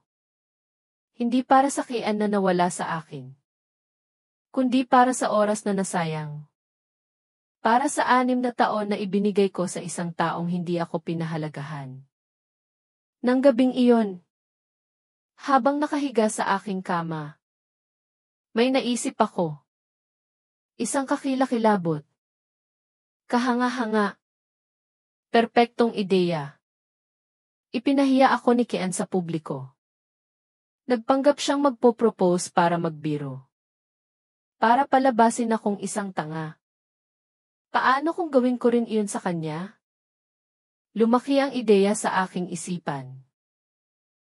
Hindi para sa kian na nawala sa akin. Kundi para sa oras na nasayang. Para sa 6 na taon na ibinigay ko sa isang taong hindi ako pinahalagahan. Nang gabing iyon, habang nakahiga sa aking kama, may naisip ako. Isang kakilakilabot. Kahanga-hanga. Perpektong ideya. Ipinahiya ako ni Kian sa publiko. Nagpanggap siyang magpo-propose para magbiro. Para palabasin akong isang tanga. Paano kung gawin ko rin iyon sa kanya? Lumaki ang ideya sa aking isipan.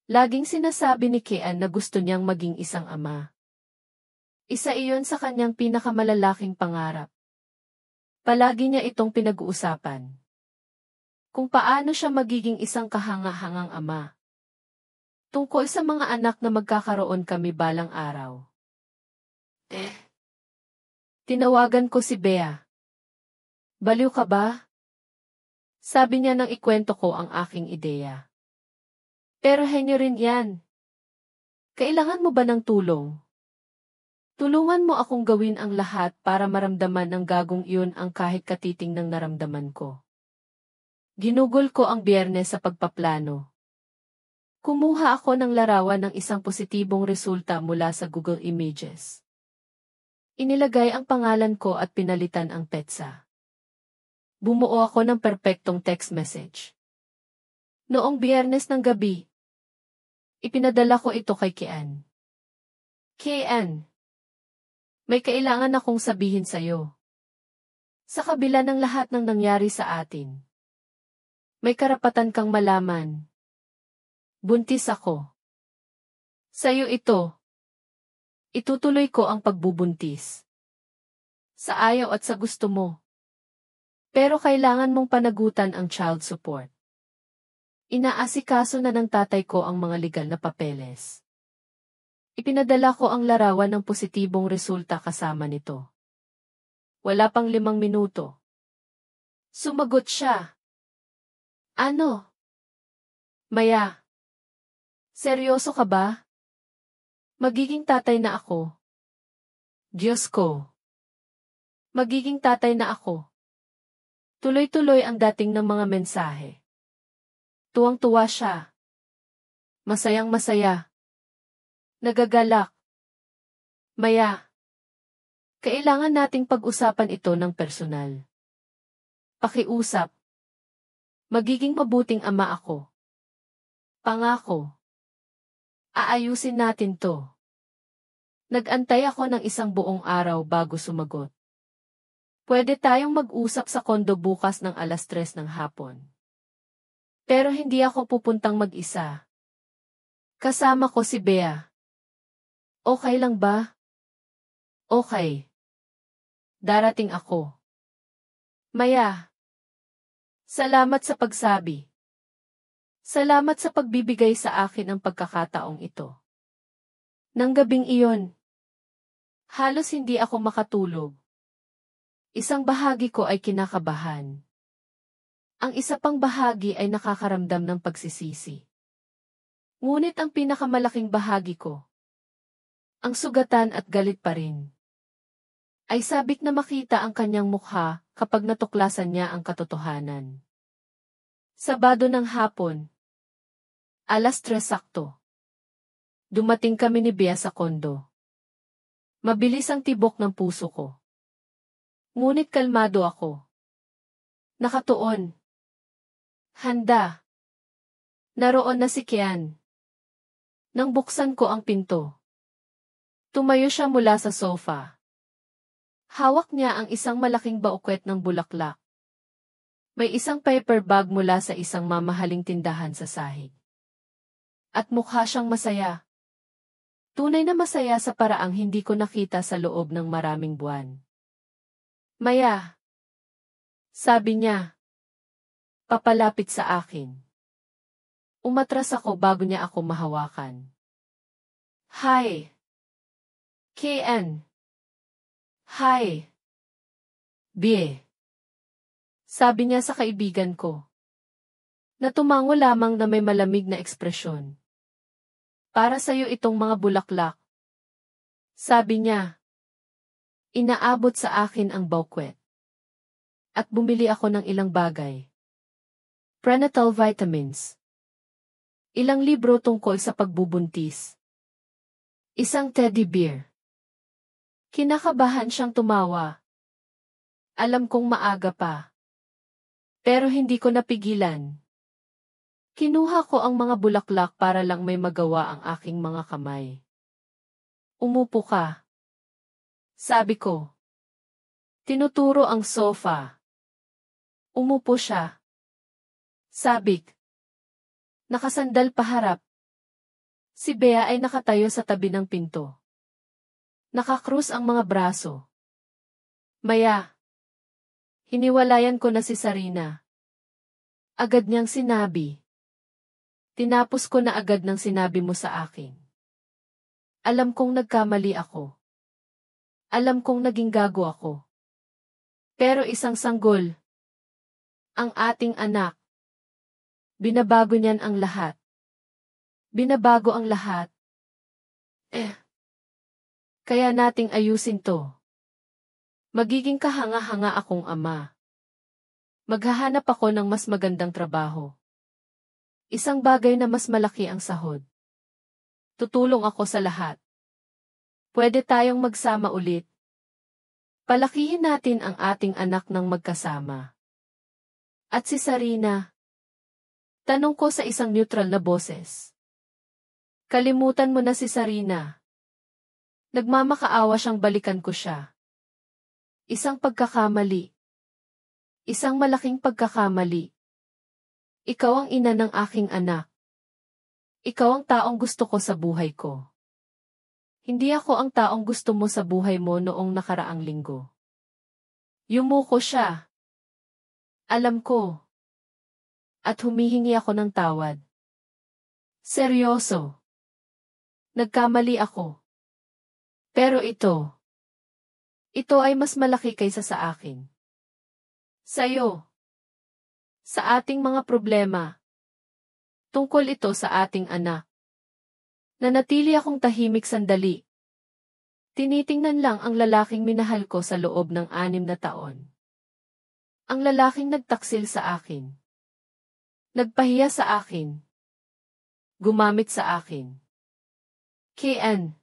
Laging sinasabi ni Kian na gusto niyang maging isang ama. Isa iyon sa kanyang pinakamalalaking pangarap. Palagi niya itong pinag-uusapan. Kung paano siya magiging isang kahanga-hangang ama. Tungkol sa mga anak na magkakaroon kami balang araw. Tinawagan ko si Bea. Baliw ka ba? Sabi niya nang ikwento ko ang aking ideya. Pero henyo rin yan. Kailangan mo ba ng tulong? Tulungan mo akong gawin ang lahat para maramdaman ng gagong iyon ang kahit katiting ng naramdaman ko. Ginugol ko ang Biyernes sa pagpaplano. Kumuha ako ng larawan ng isang positibong resulta mula sa Google Images. Inilagay ang pangalan ko at pinalitan ang petsa. Bumuo ako ng perpektong text message. Noong Biyernes ng gabi, ipinadala ko ito kay Kian. Kian, may kailangan akong sabihin sa'yo. Sa kabila ng lahat ng nangyari sa atin, may karapatan kang malaman. Buntis ako. Sa'yo ito. Itutuloy ko ang pagbubuntis. Sa ayaw at sa gusto mo. Pero kailangan mong panagutan ang child support. Inaasikaso na ng tatay ko ang mga legal na papeles. Ipinadala ko ang larawan ng positibong resulta kasama nito. Wala pang 5 minuto. Sumagot siya. Ano? Maya. Seryoso ka ba? Magiging tatay na ako. Diyos ko. Magiging tatay na ako. Tuloy-tuloy ang dating ng mga mensahe. Tuwang-tuwa siya. Masayang masaya. Nagagalak. Maya. Kailangan nating pag-usapan ito ng personal. Pakiusap. Magiging mabuting ama ako. Pangako. Aayusin natin to. Nag-antay ako ng 1 buong araw bago sumagot. Pwede tayong mag-usap sa kondo bukas ng 3:00 ng hapon. Pero hindi ako pupuntang mag-isa. Kasama ko si Bea. Okay lang ba? Okay. Darating ako. Maya. Salamat sa pagsabi. Salamat sa pagbibigay sa akin ng pagkakataong ito. Nang gabing iyon, halos hindi ako makatulog. Isang bahagi ko ay kinakabahan. Ang isa pang bahagi ay nakakaramdam ng pagsisisi. Ngunit ang pinakamalaking bahagi ko, ang sugatan at galit pa rin, ay sabik na makita ang kanyang mukha kapag natuklasan niya ang katotohanan. Sabado ng hapon, 3:00 sakto. Dumating kami ni Bea sa kondo. Mabilis ang tibok ng puso ko. Ngunit kalmado ako. Nakatuon. Handa. Naroon na si Kian. Nang buksan ko ang pinto, tumayo siya mula sa sofa. Hawak niya ang isang malaking baukwet ng bulaklak. May isang paper bag mula sa isang mamahaling tindahan sa sahig. At mukha siyang masaya. Tunay na masaya sa paraang hindi ko nakita sa loob ng maraming buwan. Maya. Sabi niya. Papalapit sa akin. Umatras ako bago niya ako mahawakan. Hi. KN. Hi. Bea. Sabi niya sa kaibigan ko. Natumango lamang na may malamig na ekspresyon. Para sa'yo itong mga bulaklak. Sabi niya. Inaabot sa akin ang baukwet. At bumili ako ng ilang bagay. Prenatal vitamins. Ilang libro tungkol sa pagbubuntis. Isang teddy bear. Kinakabahan siyang tumawa. Alam kong maaga pa. Pero hindi ko napigilan. Kinuha ko ang mga bulaklak para lang may magawa ang aking mga kamay. Umupo ka. Sabi ko. Tinuturo ang sofa. Umupo siya. Sabik. Nakasandal paharap. Si Bea ay nakatayo sa tabi ng pinto. Nakakrus ang mga braso. Maya. Hiniwalayan ko na si Sarina. Agad niyang sinabi. Tinapos ko na agad ng sinabi mo sa akin. Alam kong nagkamali ako. Alam kong naging gago ako. Pero isang sanggol. Ang ating anak. Binabago niyan ang lahat. Binabago ang lahat. Kaya nating ayusin to. Magiging kahanga-hanga akong ama. Maghahanap ako ng mas magandang trabaho. Isang bagay na mas malaki ang sahod. Tutulong ako sa lahat. Pwede tayong magsama ulit. Palakihin natin ang ating anak ng magkasama. At si Sarina? Tanong ko sa isang neutral na boses. Kalimutan mo na si Sarina. Nagmamakaawa siyang balikan ko siya. Isang pagkakamali. Isang malaking pagkakamali. Ikaw ang ina ng aking anak. Ikaw ang taong gusto ko sa buhay ko. Hindi ako ang taong gusto mo sa buhay mo noong nakaraang linggo. Yumuko siya. Alam ko. At humihingi ako ng tawad. Seryoso. Nagkamali ako. Pero ito. Ito ay mas malaki kaysa sa akin. Sa'yo. Sa ating mga problema. Tungkol ito sa ating anak. Nanatili akong tahimik sandali. Tinitingnan lang ang lalaking minahal ko sa loob ng 6 na taon. Ang lalaking nagtaksil sa akin. Nagpahiya sa akin. Gumamit sa akin. Kian.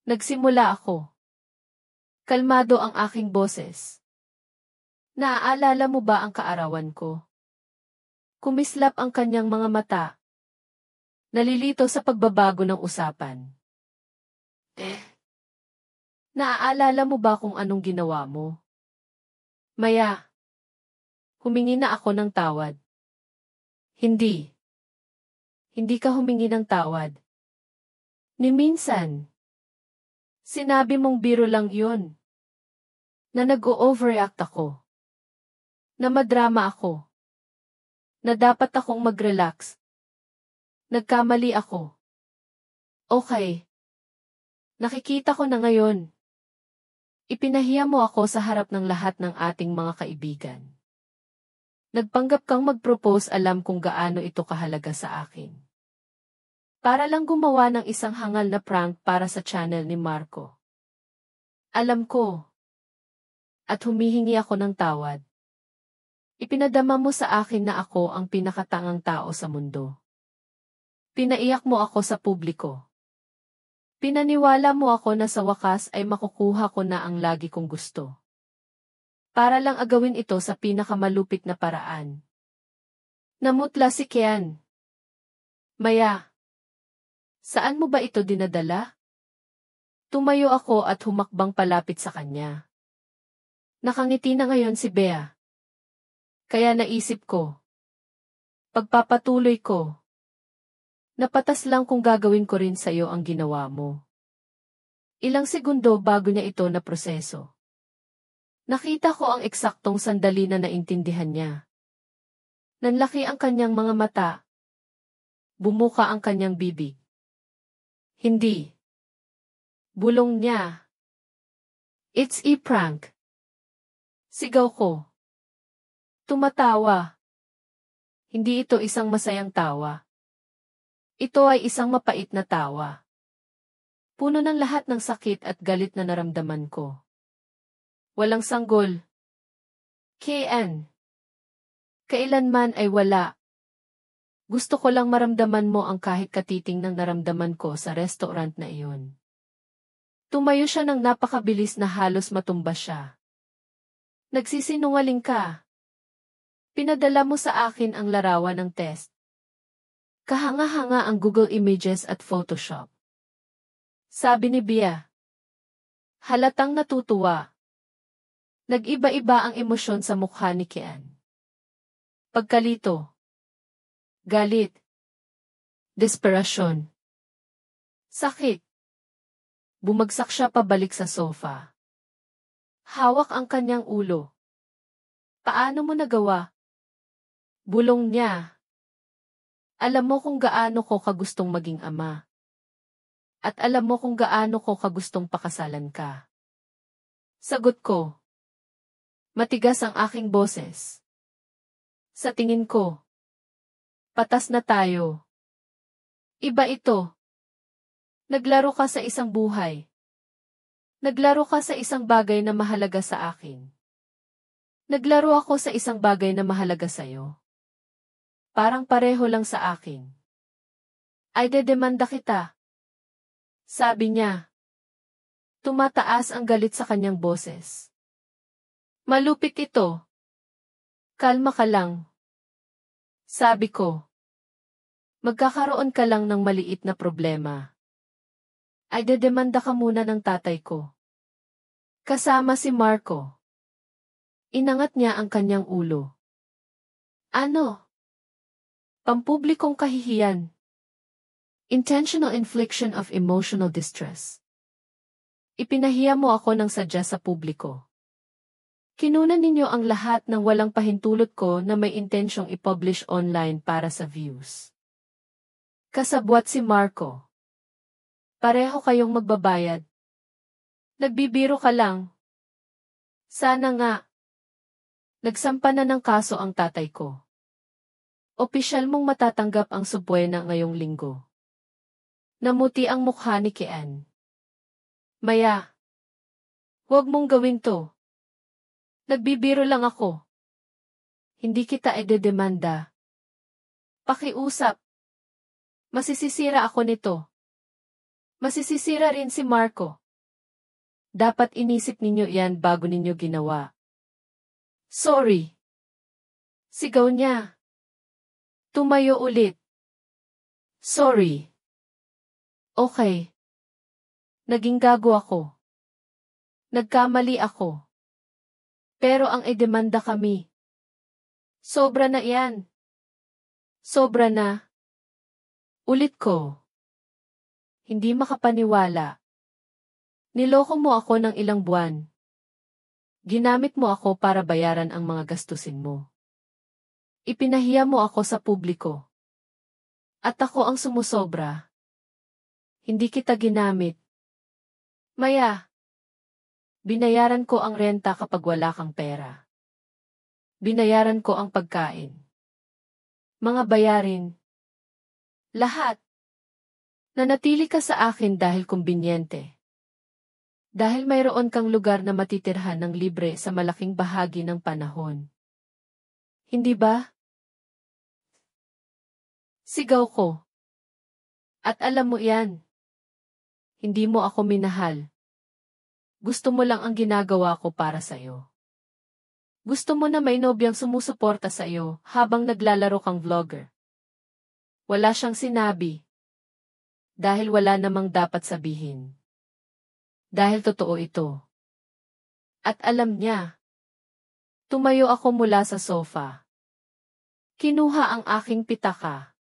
Nagsimula ako. Kalmado ang aking boses. Naaalala mo ba ang kaarawan ko? Kumislap ang kanyang mga mata. Nalilito sa pagbabago ng usapan. Naaalala mo ba kung anong ginawa mo? Maya. Humingi na ako ng tawad. Hindi. Hindi ka humingi ng tawad. Ni minsan. Sinabi mong biro lang yun. Na nag-o-overreact ako. Na madrama ako. Na dapat akong mag-relax. Nagkamali ako. Okay. Nakikita ko na ngayon. Ipinahiya mo ako sa harap ng lahat ng ating mga kaibigan. Nagpanggap kang mag-propose, alam kung gaano ito kahalaga sa akin. Para lang gumawa ng isang hangal na prank para sa channel ni Marco. Alam ko. At humihingi ako ng tawad. Ipinadama mo sa akin na ako ang pinakatangang tao sa mundo. Pinaiyak mo ako sa publiko. Pinaniwala mo ako na sa wakas ay makukuha ko na ang lagi kong gusto. Para lang agawin ito sa pinakamalupit na paraan. Namutla si Kian. Maya. Saan mo ba ito dinadala? Tumayo ako at humakbang palapit sa kanya. Nakangiti na ngayon si Bea. Kaya naisip ko. Pagpapatuloy ko. Napatas lang kung gagawin ko rin sa'yo ang ginawa mo. Ilang segundo bago niya ito na proseso. Nakita ko ang eksaktong sandali na naintindihan niya. Nanlaki ang kanyang mga mata. Bumuka ang kanyang bibig. Hindi. Bulong niya. It's a prank. Sigaw ko. Tumatawa. Hindi ito isang masayang tawa. Ito ay isang mapait na tawa. Puno ng lahat ng sakit at galit na naramdaman ko. Walang sanggol. KN. Kailanman ay wala. Gusto ko lang maramdaman mo ang kahit katiting ng naramdaman ko sa restaurant na iyon. Tumayo siya ng napakabilis na halos matumba siya. Nagsisinungaling ka. Pinadala mo sa akin ang larawan ng test. Kahanga-hanga ang Google Images at Photoshop. Sabi ni Bea. Halatang natutuwa. Nag-iba-iba ang emosyon sa mukha ni Kian. Pagkalito. Galit. Desperasyon. Sakit. Bumagsak siya pabalik sa sofa. Hawak ang kanyang ulo. Paano mo nagawa? Bulong niya. Alam mo kung gaano ko kagustong maging ama. At alam mo kung gaano ko kagustong pakasalan ka. Sagot ko. Matigas ang aking boses. Sa tingin ko. Patas na tayo. Iba ito. Naglaro ka sa isang buhay. Naglaro ka sa isang bagay na mahalaga sa akin. Naglaro ako sa isang bagay na mahalaga sa'yo. Parang pareho lang sa akin. Ay dedemanda kita. Sabi niya. Tumataas ang galit sa kanyang boses. Malupit ito. Kalma ka lang. Sabi ko. Magkakaroon ka lang ng maliit na problema. Ay dedemanda ka muna ng tatay ko. Kasama si Marco. Inangat niya ang kanyang ulo. Ano? Pampublikong kahihiyan. Intentional infliction of emotional distress. Ipinahiya mo ako ng sadya sa publiko. Kinunan ninyo ang lahat ng walang pahintulot ko na may intensyong i-publish online para sa views. Kasabwat si Marco. Pareho kayong magbabayad. Nagbibiro ka lang. Sana nga. Nagsampa na ng kaso ang tatay ko. Opisyal mong matatanggap ang subwena ngayong linggo. Namuti ang mukha ni Kian. Maya. Huwag mong gawin to. Nagbibiro lang ako. Hindi kita idedemanda. Pakiusap. Masisisira ako nito. Masisisira rin si Marco. Dapat inisip ninyo yan bago ninyo ginawa. Sorry. Sigaw niya. Tumayo ulit. Sorry. Okay. Naging gago ako. Nagkamali ako. Pero ang idemanda kami. Sobra na yan. Sobra na. Ulit ko. Hindi makapaniwala. Niloko mo ako ng ilang buwan. Ginamit mo ako para bayaran ang mga gastusin mo. Ipinahiya mo ako sa publiko. At ako ang sumusobra. Hindi kita ginamit. Maya. Binayaran ko ang renta kapag wala kang pera. Binayaran ko ang pagkain. Mga bayarin. Lahat. Nanatili ka sa akin dahil kumbinyente. Dahil mayroon kang lugar na matitirhan ng libre sa malaking bahagi ng panahon. Hindi ba? Sigaw ko. At alam mo yan. Hindi mo ako minahal. Gusto mo lang ang ginagawa ko para sa'yo. Gusto mo na may nobyang sumusuporta sa'yo habang naglalaro kang vlogger. Wala siyang sinabi. Dahil wala namang dapat sabihin. Dahil totoo ito. At alam niya. Tumayo ako mula sa sofa. Kinuha ang aking pitaka.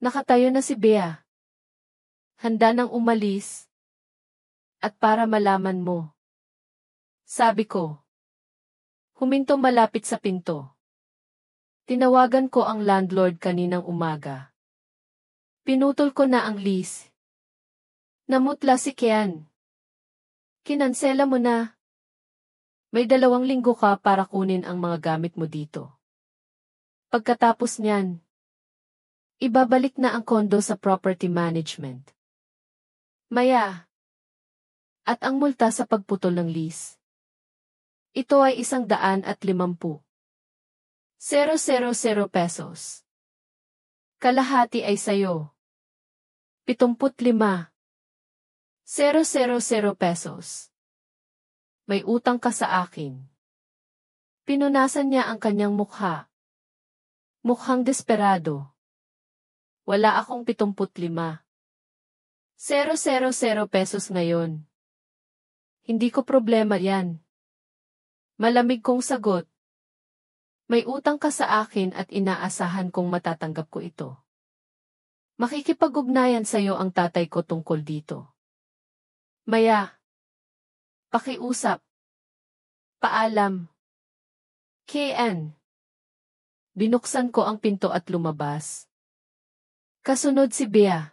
Nakatayo na si Bea. Handa nang umalis. At para malaman mo. Sabi ko. Huminto malapit sa pinto. Tinawagan ko ang landlord kaninang umaga. Pinutol ko na ang lease. Namutla si Kian. Kinansela mo na. May 2 linggo ka para kunin ang mga gamit mo dito. Pagkatapos niyan, ibabalik na ang kondo sa property management. Maya. At ang multa sa pagputol ng lease. Ito ay 150. 000 pesos. Kalahati ay sayo. 75. 000 pesos. May utang ka sa akin. Pinunasan niya ang kanyang mukha. Mukhang desperado. Wala akong 75. 000 pesos ngayon. Hindi ko problema yan. Malamig kong sagot. May utang ka sa akin at inaasahan kong matatanggap ko ito. Makikipag-ugnayan sa'yo ang tatay ko tungkol dito. Maya. Pakiusap. Paalam. KN. Binuksan ko ang pinto at lumabas. Kasunod si Bea.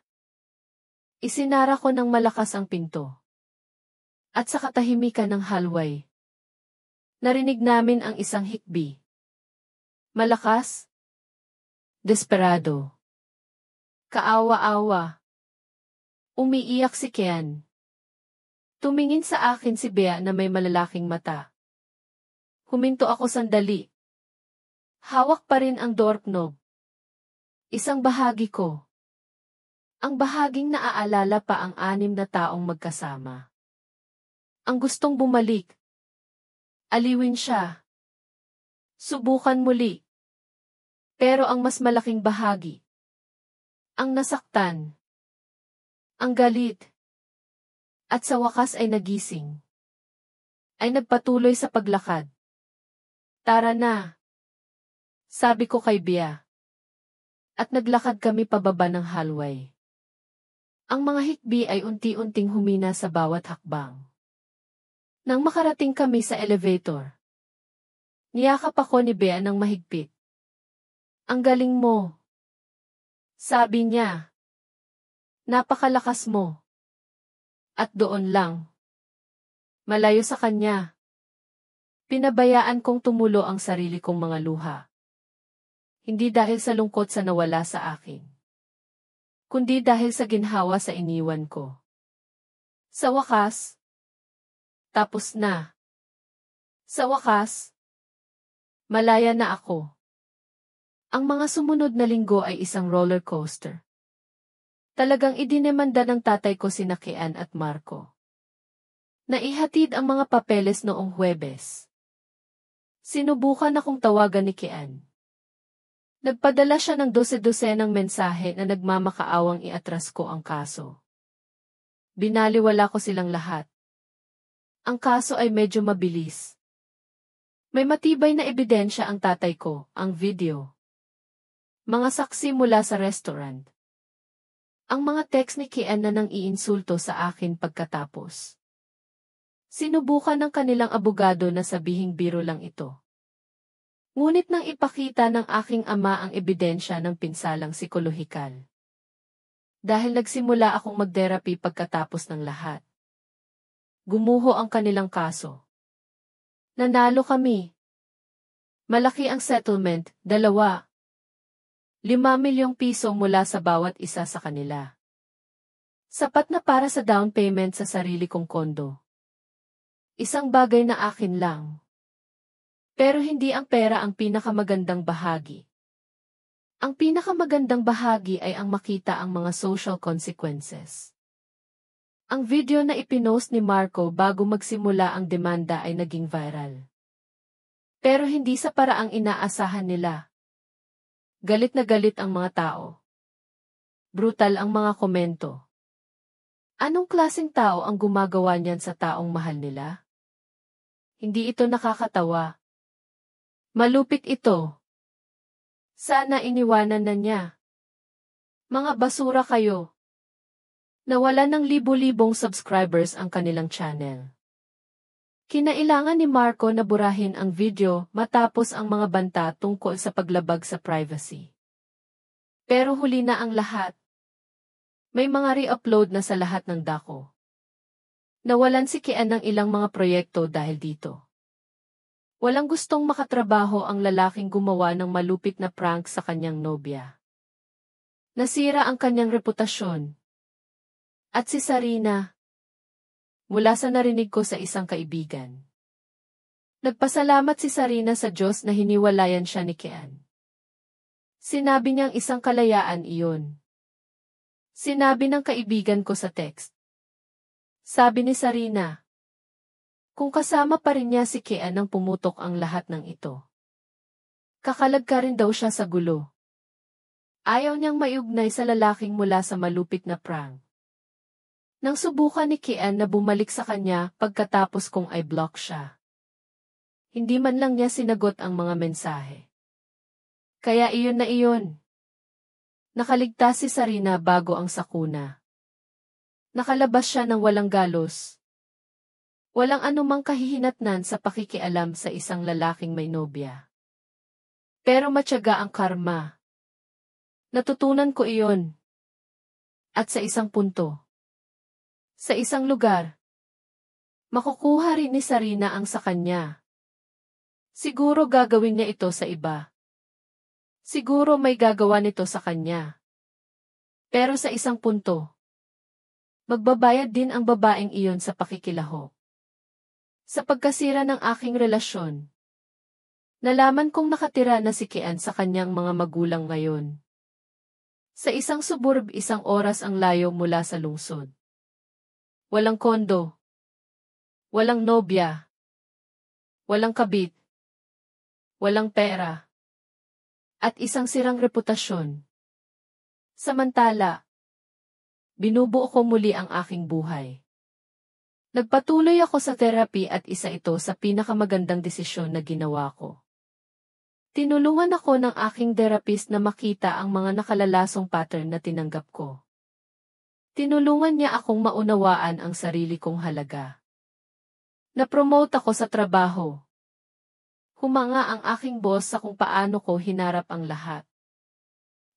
Isinara ko ng malakas ang pinto. At sa katahimikan ng hallway, narinig namin ang isang hikbi. Malakas. Desperado. Kaawa-awa. Umiiyak si Kian. Tumingin sa akin si Bea na may malalaking mata. Huminto ako sandali. Hawak pa rin ang doorknob. Isang bahagi ko. Ang bahaging naaalala pa ang 6 na taong magkasama. Ang gustong bumalik. Aliwin siya. Subukan muli. Pero ang mas malaking bahagi. Ang nasaktan. Ang galit. At sa wakas ay nagising. Ay nagpatuloy sa paglakad. Tara na. Sabi ko kay Bea. At naglakad kami pababa ng hallway. Ang mga hikbi ay unti-unting humina sa bawat hakbang. Nang makarating kami sa elevator, niyakap ako ni Bea ng mahigpit. Ang galing mo. Sabi niya. Napakalakas mo. At doon lang. Malayo sa kanya. Pinabayaan kong tumulo ang sarili kong mga luha. Hindi dahil sa lungkot sa nawala sa akin, kundi dahil sa ginhawa sa iniwan ko. Sa wakas, tapos na. Sa wakas, malaya na ako. Ang mga sumunod na linggo ay isang roller coaster. Talagang idinemanda ng tatay ko sina Kian at Marco. Naihatid ang mga papeles noong Huwebes. Sinubukan akong tawagan ni Kian. Nagpadala siya ng 12-12 ng mensahe na nagmamakaawang iatras ko ang kaso. Binaliwala ko silang lahat. Ang kaso ay medyo mabilis. May matibay na ebidensya ang tatay ko, ang video. Mga saksi mula sa restaurant. Ang mga text ni Kian na nang iinsulto sa akin pagkatapos. Sinubukan ng kanilang abogado na sabihing biro lang ito. Ngunit nang ipakita ng aking ama ang ebidensya ng pinsalang psikolohikal. Dahil nagsimula akong mag-therapy pagkatapos ng lahat. Gumuho ang kanilang kaso. Nanalo kami. Malaki ang settlement, 2.5 milyong piso mula sa bawat isa sa kanila. Sapat na para sa down payment sa sarili kong kondo. Isang bagay na akin lang. Pero hindi ang pera ang pinakamagandang bahagi. Ang pinakamagandang bahagi ay ang makita ang mga social consequences. Ang video na ipinost ni Marco bago magsimula ang demanda ay naging viral. Pero hindi sa paraang inaasahan nila. Galit na galit ang mga tao. Brutal ang mga komento. Anong klaseng tao ang gumagawa niyan sa taong mahal nila? Hindi ito nakakatawa. Malupit ito. Sana iniwanan na niya. Mga basura kayo. Nawalan ng libo-libong subscribers ang kanilang channel. Kinailangan ni Marco na burahin ang video matapos ang mga banta tungkol sa paglabag sa privacy. Pero huli na ang lahat. May mga re-upload na sa lahat ng dako. Nawalan si Kian ng ilang mga proyekto dahil dito. Walang gustong makatrabaho ang lalaking gumawa ng malupit na prank sa kanyang nobya. Nasira ang kanyang reputasyon. At si Sarina, mula sa narinig ko sa isang kaibigan. Nagpasalamat si Sarina sa Diyos na hiniwalayan siya ni Kian. Sinabi niyang isang kalayaan iyon. Sinabi ng kaibigan ko sa text. Sabi ni Sarina, kung kasama pa rin niya si Kian nang pumutok ang lahat ng ito. Kakalag ka rin daw siya sa gulo. Ayaw niyang maiugnay sa lalaking mula sa malupit na prank. Nang subukan ni Kian na bumalik sa kanya pagkatapos kong i-block siya. Hindi man lang niya sinagot ang mga mensahe. Kaya iyon na iyon. Nakaligtas si Sarina bago ang sakuna. Nakalabas siya ng walang galos. Walang anumang kahihinatnan sa pakikialam sa isang lalaking may nobya. Pero matyaga ang karma. Natutunan ko iyon. At sa isang punto. Sa isang lugar. Makukuha rin ni Sarina ang sa kanya. Siguro gagawin niya ito sa iba. Siguro may gagawa nito sa kanya. Pero sa isang punto. Magbabayad din ang babaeng iyon sa pakikilahok. Sa pagkasira ng aking relasyon, nalaman kong nakatira na si Kian sa kanyang mga magulang ngayon. Sa isang suburb 1 oras ang layo mula sa lungsod. Walang kondo. Walang nobya. Walang kabit. Walang pera. At isang sirang reputasyon. Samantala, binubuo ko muli ang aking buhay. Nagpatuloy ako sa therapy at isa ito sa pinakamagandang desisyon na ginawa ko. Tinulungan ako ng aking therapist na makita ang mga nakalalasong pattern na tinanggap ko. Tinulungan niya akong maunawaan ang sarili kong halaga. Na-promote ako sa trabaho. Humanga ang aking boss sa kung paano ko hinarap ang lahat.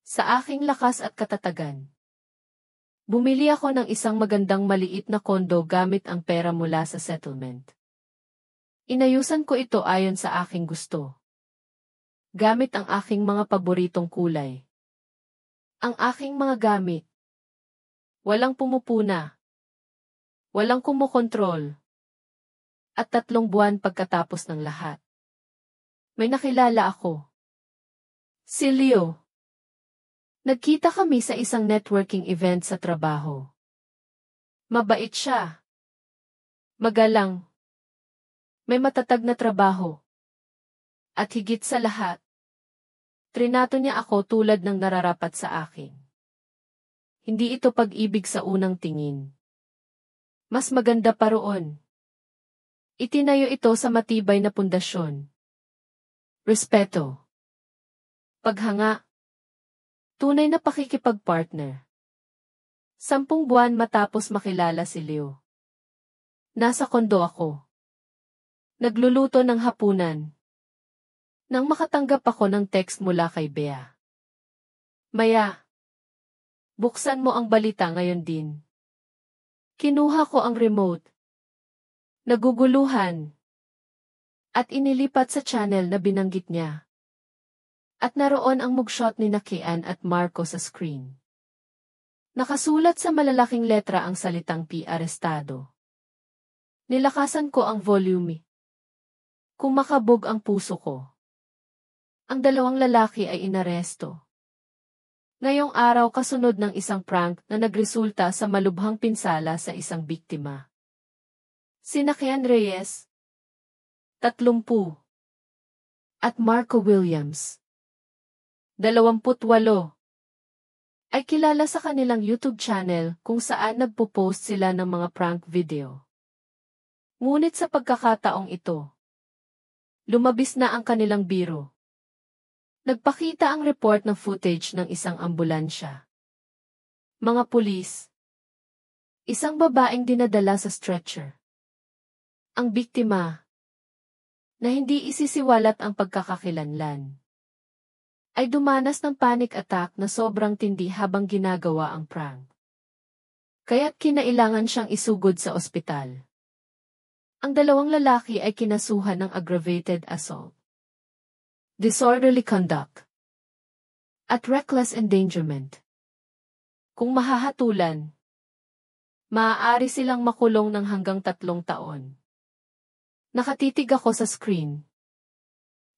Sa aking lakas at katatagan. Bumili ako ng isang magandang maliit na kondo gamit ang pera mula sa settlement. Inayusan ko ito ayon sa aking gusto. Gamit ang aking mga paboritong kulay. Ang aking mga gamit. Walang pumupuna. Walang kumokontrol. At 3 buwan pagkatapos ng lahat. May nakilala ako. Si Leo. Nagkita kami sa isang networking event sa trabaho. Mabait siya. Magalang. May matatag na trabaho. At higit sa lahat, trinato niya ako tulad ng nararapat sa akin. Hindi ito pag-ibig sa unang tingin. Mas maganda pa roon. Itinayo ito sa matibay na pundasyon. Respeto. Paghanga. Tunay na pakikipagpartner. 10 buwan matapos makilala si Leo. Nasa kondo ako. Nagluluto ng hapunan. Nang makatanggap ako ng text mula kay Bea. Maya. Buksan mo ang balita ngayon din. Kinuha ko ang remote. Naguguluhan. At inilipat sa channel na binanggit niya. At naroon ang mugshot ni Kian at Marco sa screen. Nakasulat sa malalaking letra ang salitang P. Arestado. Nilakasan ko ang volume. Kumakabog ang puso ko. Ang 2 lalaki ay inaresto. Ngayong araw kasunod ng isang prank na nagresulta sa malubhang pinsala sa isang biktima. Sina Kian Reyes, 30, at Marco Williams, 28, ay kilala sa kanilang YouTube channel kung saan nagpo-post sila ng mga prank video. Ngunit sa pagkakataong ito, lumabis na ang kanilang biro. Nagpakita ang report ng footage ng isang ambulansya. Mga pulis. Isang babaeng dinadala sa stretcher. Ang biktima, na hindi isisiwalat ang pagkakakilanlan, ay dumanas ng panic attack na sobrang tindi habang ginagawa ang prank. Kaya't kinailangan siyang isugod sa ospital. Ang 2 lalaki ay kinasuhan ng aggravated assault, disorderly conduct, at reckless endangerment. Kung mahahatulan, maaari silang makulong ng hanggang 3 taon. Nakatitig ako sa screen.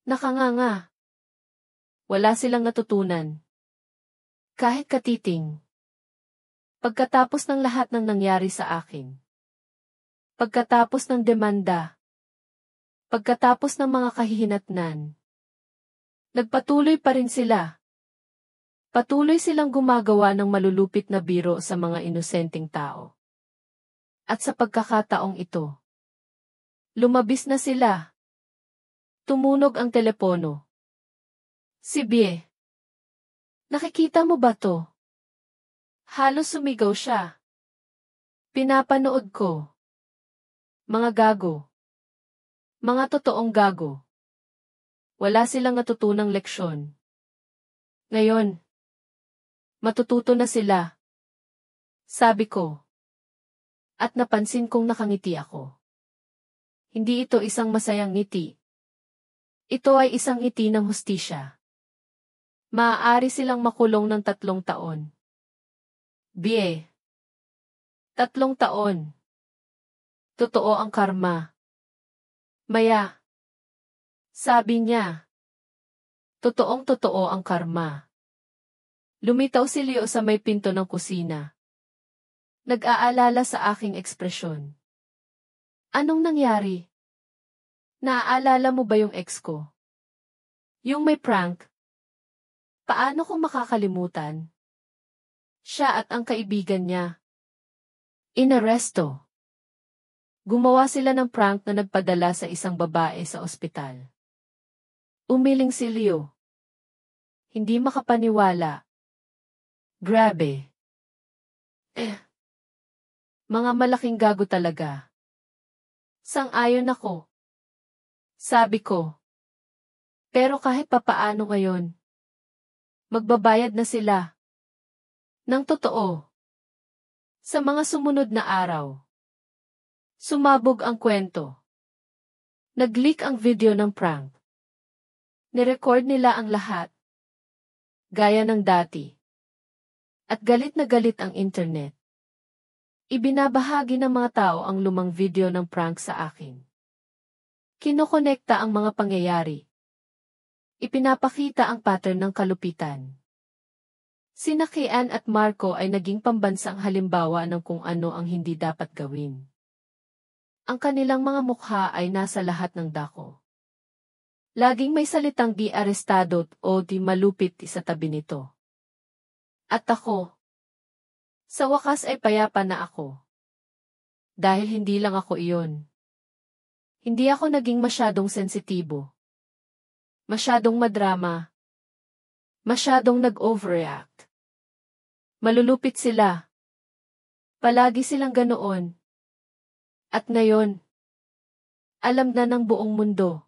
Nakanganga. Wala silang natutunan. Kahit katiting. Pagkatapos ng lahat ng nangyari sa akin. Pagkatapos ng demanda. Pagkatapos ng mga kahihinatnan. Nagpatuloy pa rin sila. Patuloy silang gumagawa ng malulupit na biro sa mga inosenteng tao. At sa pagkakataong ito, lumabis na sila. Tumunog ang telepono. Si Bea. Nakikita mo ba to? Halos sumigaw siya. Pinapanood ko. Mga gago. Mga totoong gago. Wala silang natutunang leksyon. Ngayon, matututo na sila. Sabi ko. At napansin kong nakangiti ako. Hindi ito isang masayang ngiti. Ito ay isang ngiti ng hustisya. Maaari silang makulong ng 3 taon. Bea. 3 taon. Totoo ang karma. Maya. Sabi niya. Totoong-totoo ang karma. Lumitaw si Leo sa may pinto ng kusina. Nag-aalala sa aking ekspresyon. Anong nangyari? Naaalala mo ba yung ex ko? Yung may prank? Paano kung makakalimutan? Siya at ang kaibigan niya. Inaresto. Gumawa sila ng prank na nagpadala sa isang babae sa ospital. Umiling si Leo. Hindi makapaniwala. Grabe. Mga malaking gago talaga. Sang-ayon ako. Sabi ko. Pero kahit papaano ngayon, magbabayad na sila. Nang totoo. Sa mga sumunod na araw, sumabog ang kwento. Nag-leak ang video ng prank. Nirecord nila ang lahat, gaya ng dati. At galit na galit ang internet. Ibinabahagi ng mga tao ang lumang video ng prank sa akin. Kinokonekta ang mga pangyayari. Ipinapakita ang pattern ng kalupitan. Sina Kian at Marco ay naging pambansang halimbawa ng kung ano ang hindi dapat gawin. Ang kanilang mga mukha ay nasa lahat ng dako. Laging may salitang di arestado o di malupit sa tabi nito. At ako, sa wakas ay payapa na ako. Dahil hindi lang ako iyon. Hindi ako naging masyadong sensitibo. Masyadong madrama. Masyadong nag-overreact. Malulupit sila. Palagi silang ganoon. At ngayon, alam na ng buong mundo.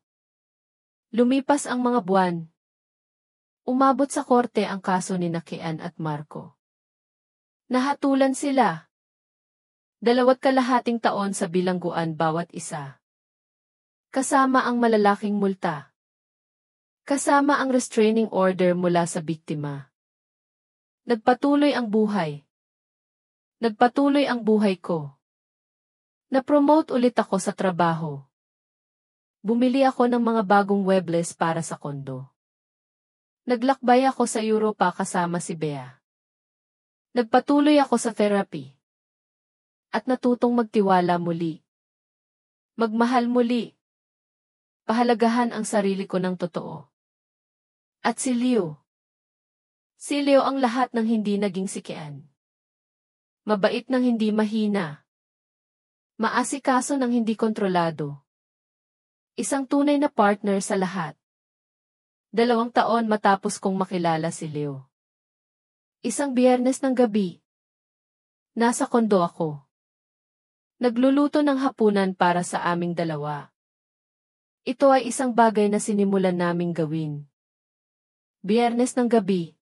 Lumipas ang mga buwan. Umabot sa korte ang kaso ni Kian at Marco. Nahatulan sila. 2.5 taon sa bilangguan bawat isa. Kasama ang malalaking multa. Kasama ang restraining order mula sa biktima. Nagpatuloy ang buhay. Nagpatuloy ang buhay ko. Na-promote ulit ako sa trabaho. Bumili ako ng mga bagong webless para sa kondo. Naglakbay ako sa Europa kasama si Bea. Nagpatuloy ako sa therapy. At natutong magtiwala muli. Magmahal muli. Pahalagahan ang sarili ko ng totoo. At si Leo. Si Leo ang lahat ng hindi naging si Kian. Mabait ng hindi mahina. Maasikaso ng hindi kontrolado. Isang tunay na partner sa lahat. 2 taon matapos kong makilala si Leo. Isang Biyernes ng gabi. Nasa kondo ako. Nagluluto ng hapunan para sa aming dalawa. Ito ay isang bagay na sinimulan naming gawin. Biyernes ng gabi.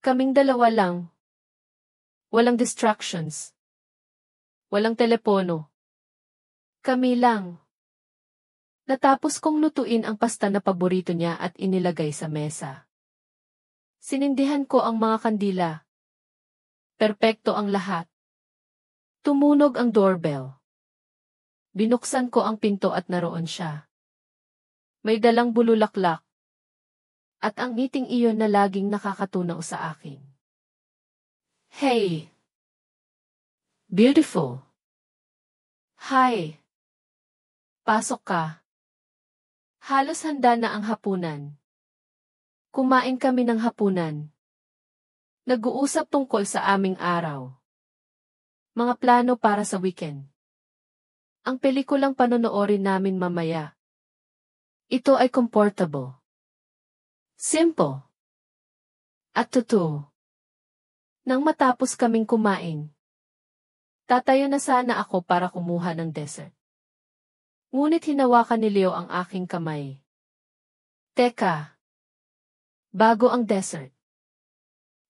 Kaming dalawa lang. Walang distractions. Walang telepono. Kami lang. Natapos kong lutuin ang pasta na paborito niya at inilagay sa mesa. Sinindihan ko ang mga kandila. Perpekto ang lahat. Tumunog ang doorbell. Binuksan ko ang pinto at naroon siya. May dalang bululaklak. At ang ngiting iyon na laging nakakatunaw sa akin. Hey! Beautiful! Hi! Pasok ka. Halos handa na ang hapunan. Kumain kami ng hapunan. Nag-uusap tungkol sa aming araw. Mga plano para sa weekend. Ang pelikulang panonoorin namin mamaya. Ito ay comfortable. Simple. At totoo. Nang matapos kaming kumain, tatayo na sana ako para kumuha ng dessert. Ngunit hinawakan ni Leo ang aking kamay. Teka. Bago ang dessert.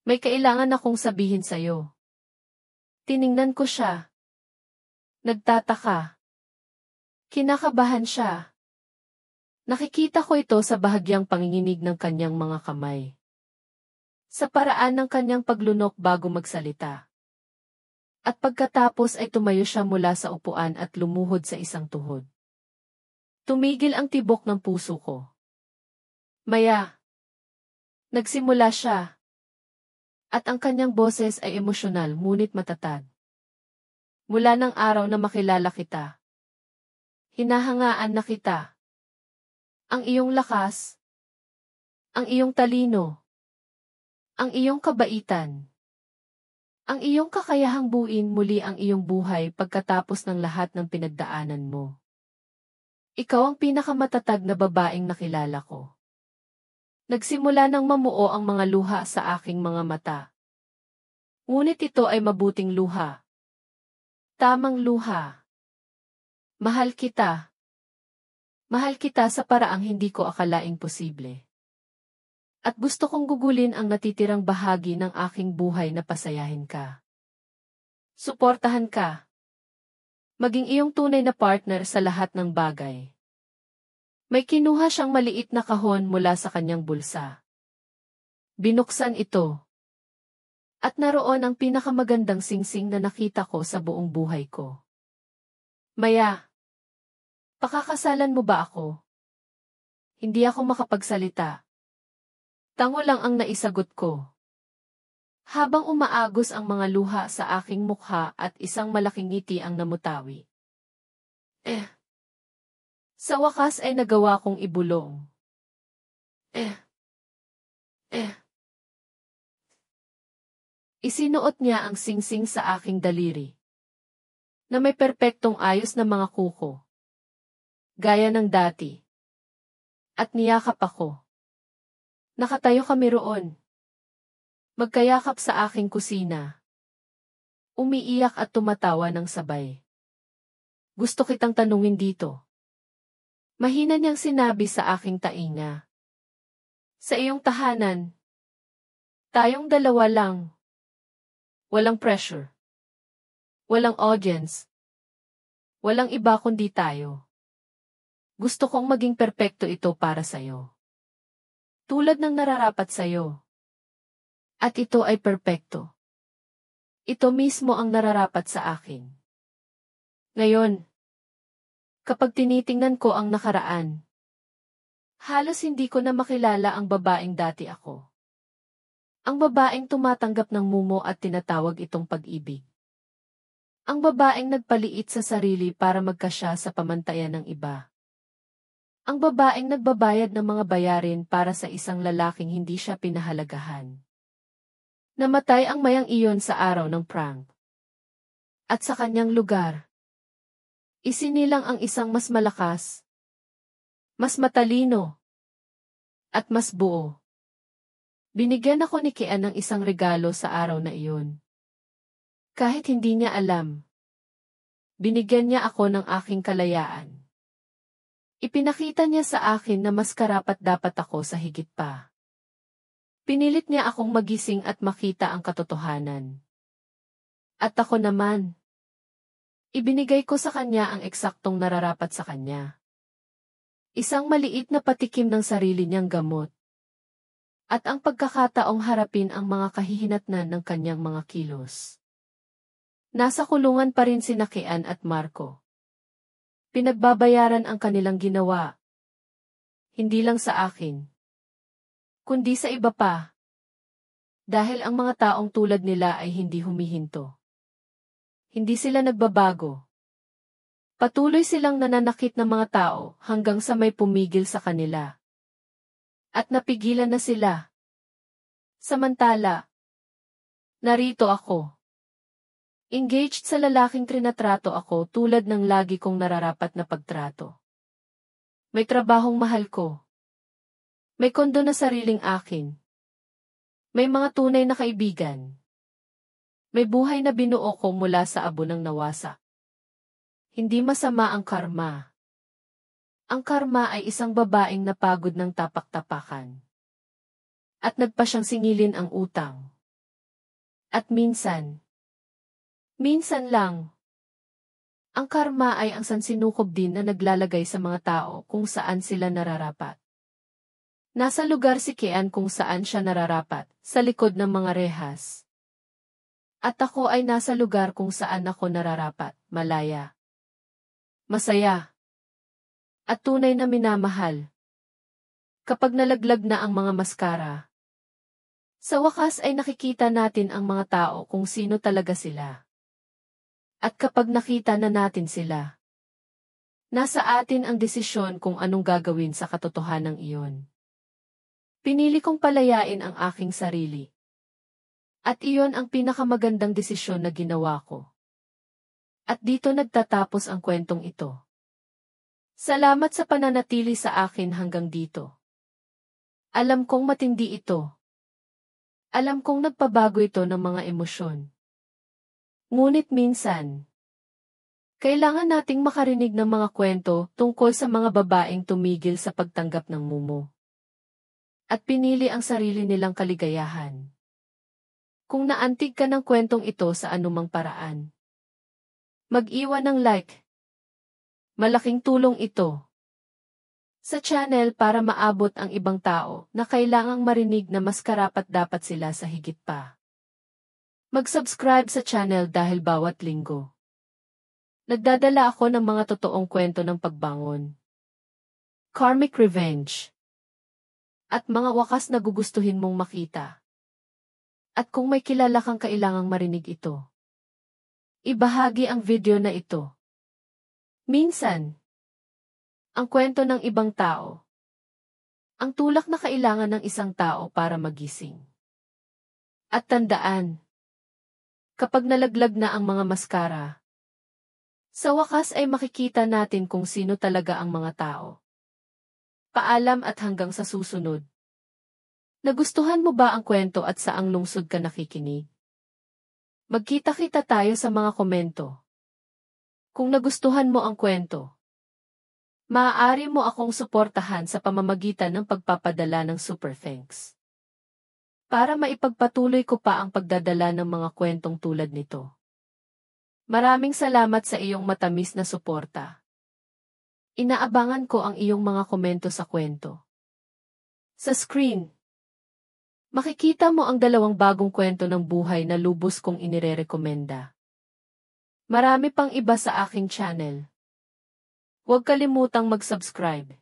May kailangan akong sabihin sa'yo. Tiningnan ko siya. Nagtataka. Kinakabahan siya. Nakikita ko ito sa bahagyang panginginig ng kanyang mga kamay. Sa paraan ng kanyang paglunok bago magsalita. At pagkatapos ay tumayo siya mula sa upuan at lumuhod sa isang tuhod. Tumigil ang tibok ng puso ko. Maya. Nagsimula siya. At ang kanyang boses ay emosyonal ngunit matatag. Mula ng araw na makilala kita. Hinahangaan na kita. Ang iyong lakas. Ang iyong talino. Ang iyong kabaitan. Ang iyong kakayahang buuin muli ang iyong buhay pagkatapos ng lahat ng pinagdaanan mo. Ikaw ang pinakamatatag na babaeng nakilala ko. Nagsimula nang mamuo ang mga luha sa aking mga mata. Ngunit ito ay mabuting luha. Tamang luha. Mahal kita. Mahal kita sa paraang hindi ko akalaing posible. At gusto kong gugulin ang natitirang bahagi ng aking buhay na pasayahin ka. Suportahan ka. Maging iyong tunay na partner sa lahat ng bagay. May kinuha siyang maliit na kahon mula sa kanyang bulsa. Binuksan ito. At naroon ang pinakamagandang singsing na nakita ko sa buong buhay ko. Maya, pakakasalan mo ba ako? Hindi ako makapagsalita. Tango lang ang naisagot ko. Habang umaagos ang mga luha sa aking mukha at isang malaking ngiti ang namutawi. Sa wakas ay nagawa kong ibulong. Isinuot niya ang singsing sa aking daliri. Na may perpektong ayos na mga kuko. Gaya ng dati. At niyakap ako. Nakatayo kami roon. Magkayakap sa aking kusina. Umiiyak at tumatawa ng sabay. Gusto kitang tanungin dito. Mahina niyang sinabi sa aking tainga. Sa iyong tahanan. Tayong dalawa lang. Walang pressure. Walang audience. Walang iba kundi tayo. Gusto kong maging perpekto ito para sa'yo. Tulad ng nararapat sa'yo. At ito ay perpekto. Ito mismo ang nararapat sa akin. Ngayon, kapag tinitingnan ko ang nakaraan, halos hindi ko na makilala ang babaeng dati ako. Ang babaeng tumatanggap ng mumo at tinatawag itong pag-ibig. Ang babaeng nagpaliit sa sarili para magkasya sa pamantayan ng iba. Ang babaeng nagbabayad ng mga bayarin para sa isang lalaking hindi siya pinahalagahan. Namatay ang mayang iyon sa araw ng prank. At sa kanyang lugar, isinilang ang isang mas malakas, mas matalino, at mas buo. Binigyan ako ni Kian ng isang regalo sa araw na iyon. Kahit hindi niya alam, binigyan niya ako ng aking kalayaan. Ipinakita niya sa akin na mas karapat-dapat ako sa higit pa. Pinilit niya akong magising at makita ang katotohanan. At ako naman, ibinigay ko sa kanya ang eksaktong nararapat sa kanya. Isang maliit na patikim ng sarili niyang gamot. At ang pagkakataong harapin ang mga kahihinatnan ng kanyang mga kilos. Nasa kulungan pa rin sina Kian at Marco. Pinagbabayaran ang kanilang ginawa. Hindi lang sa akin, kundi sa iba pa. Dahil ang mga taong tulad nila ay hindi humihinto. Hindi sila nagbabago. Patuloy silang nananakit ng mga tao hanggang sa may pumigil sa kanila. At napigilan na sila. Samantala, narito ako. Engaged sa lalaking trinatrato ako tulad ng lagi kong nararapat na pagtrato. May trabahong mahal ko. May kondo na sariling akin. May mga tunay na kaibigan. May buhay na binuo ko mula sa abo ng nawasak. Hindi masama ang karma. Ang karma ay isang babaeng napagod ng tapak-tapakan. At nagpa siyang singilin ang utang. At minsan lang, ang karma ay ang sansinukob din na naglalagay sa mga tao kung saan sila nararapat. Nasa lugar si Kian kung saan siya nararapat, sa likod ng mga rehas. At ako ay nasa lugar kung saan ako nararapat, malaya. Masaya. At tunay na minamahal. Kapag nalaglag na ang mga maskara, sa wakas ay nakikita natin ang mga tao kung sino talaga sila. At kapag nakita na natin sila, nasa atin ang desisyon kung anong gagawin sa katotohanan iyon. Pinili kong palayain ang aking sarili. At iyon ang pinakamagandang desisyon na ginawa ko. At dito nagtatapos ang kwentong ito. Salamat sa pananatili sa akin hanggang dito. Alam kong matindi ito. Alam kong nagpabago ito ng mga emosyon. Ngunit minsan, kailangan nating makarinig ng mga kwento tungkol sa mga babaeng tumigil sa pagtanggap ng mumo. At pinili ang sarili nilang kaligayahan. Kung naantig ka ng kwentong ito sa anumang paraan, mag-iwan ng like. Malaking tulong ito sa channel para maabot ang ibang tao na kailangang marinig na mas karapat-dapat sila sa higit pa. Mag-subscribe sa channel dahil bawat linggo nagdadala ako ng mga totoong kwento ng pagbangon, karmic revenge, at mga wakas na gugustuhin mong makita. At kung may kilala kang kailangang marinig ito, ibahagi ang video na ito. Minsan, ang kwento ng ibang tao, ang tulak na kailangan ng isang tao para magising. At tandaan, kapag nalaglag na ang mga maskara, sa wakas ay makikita natin kung sino talaga ang mga tao. Paalam at hanggang sa susunod. Nagustuhan mo ba ang kwento at saang lungsod ka nakikinig? Magkita-kita tayo sa mga komento. Kung nagustuhan mo ang kwento, maaari mo akong suportahan sa pamamagitan ng pagpapadala ng super thanks. Para maipagpatuloy ko pa ang pagdadala ng mga kwentong tulad nito. Maraming salamat sa iyong matamis na suporta. Inaabangan ko ang iyong mga komento sa kwento. Sa screen, makikita mo ang 2 bagong kwento ng buhay na lubos kong inirerekomenda. Marami pang iba sa aking channel. Huwag kalimutang mag-subscribe.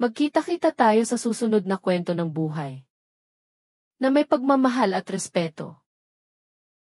Magkita-kita tayo sa susunod na kwento ng buhay na may pagmamahal at respeto.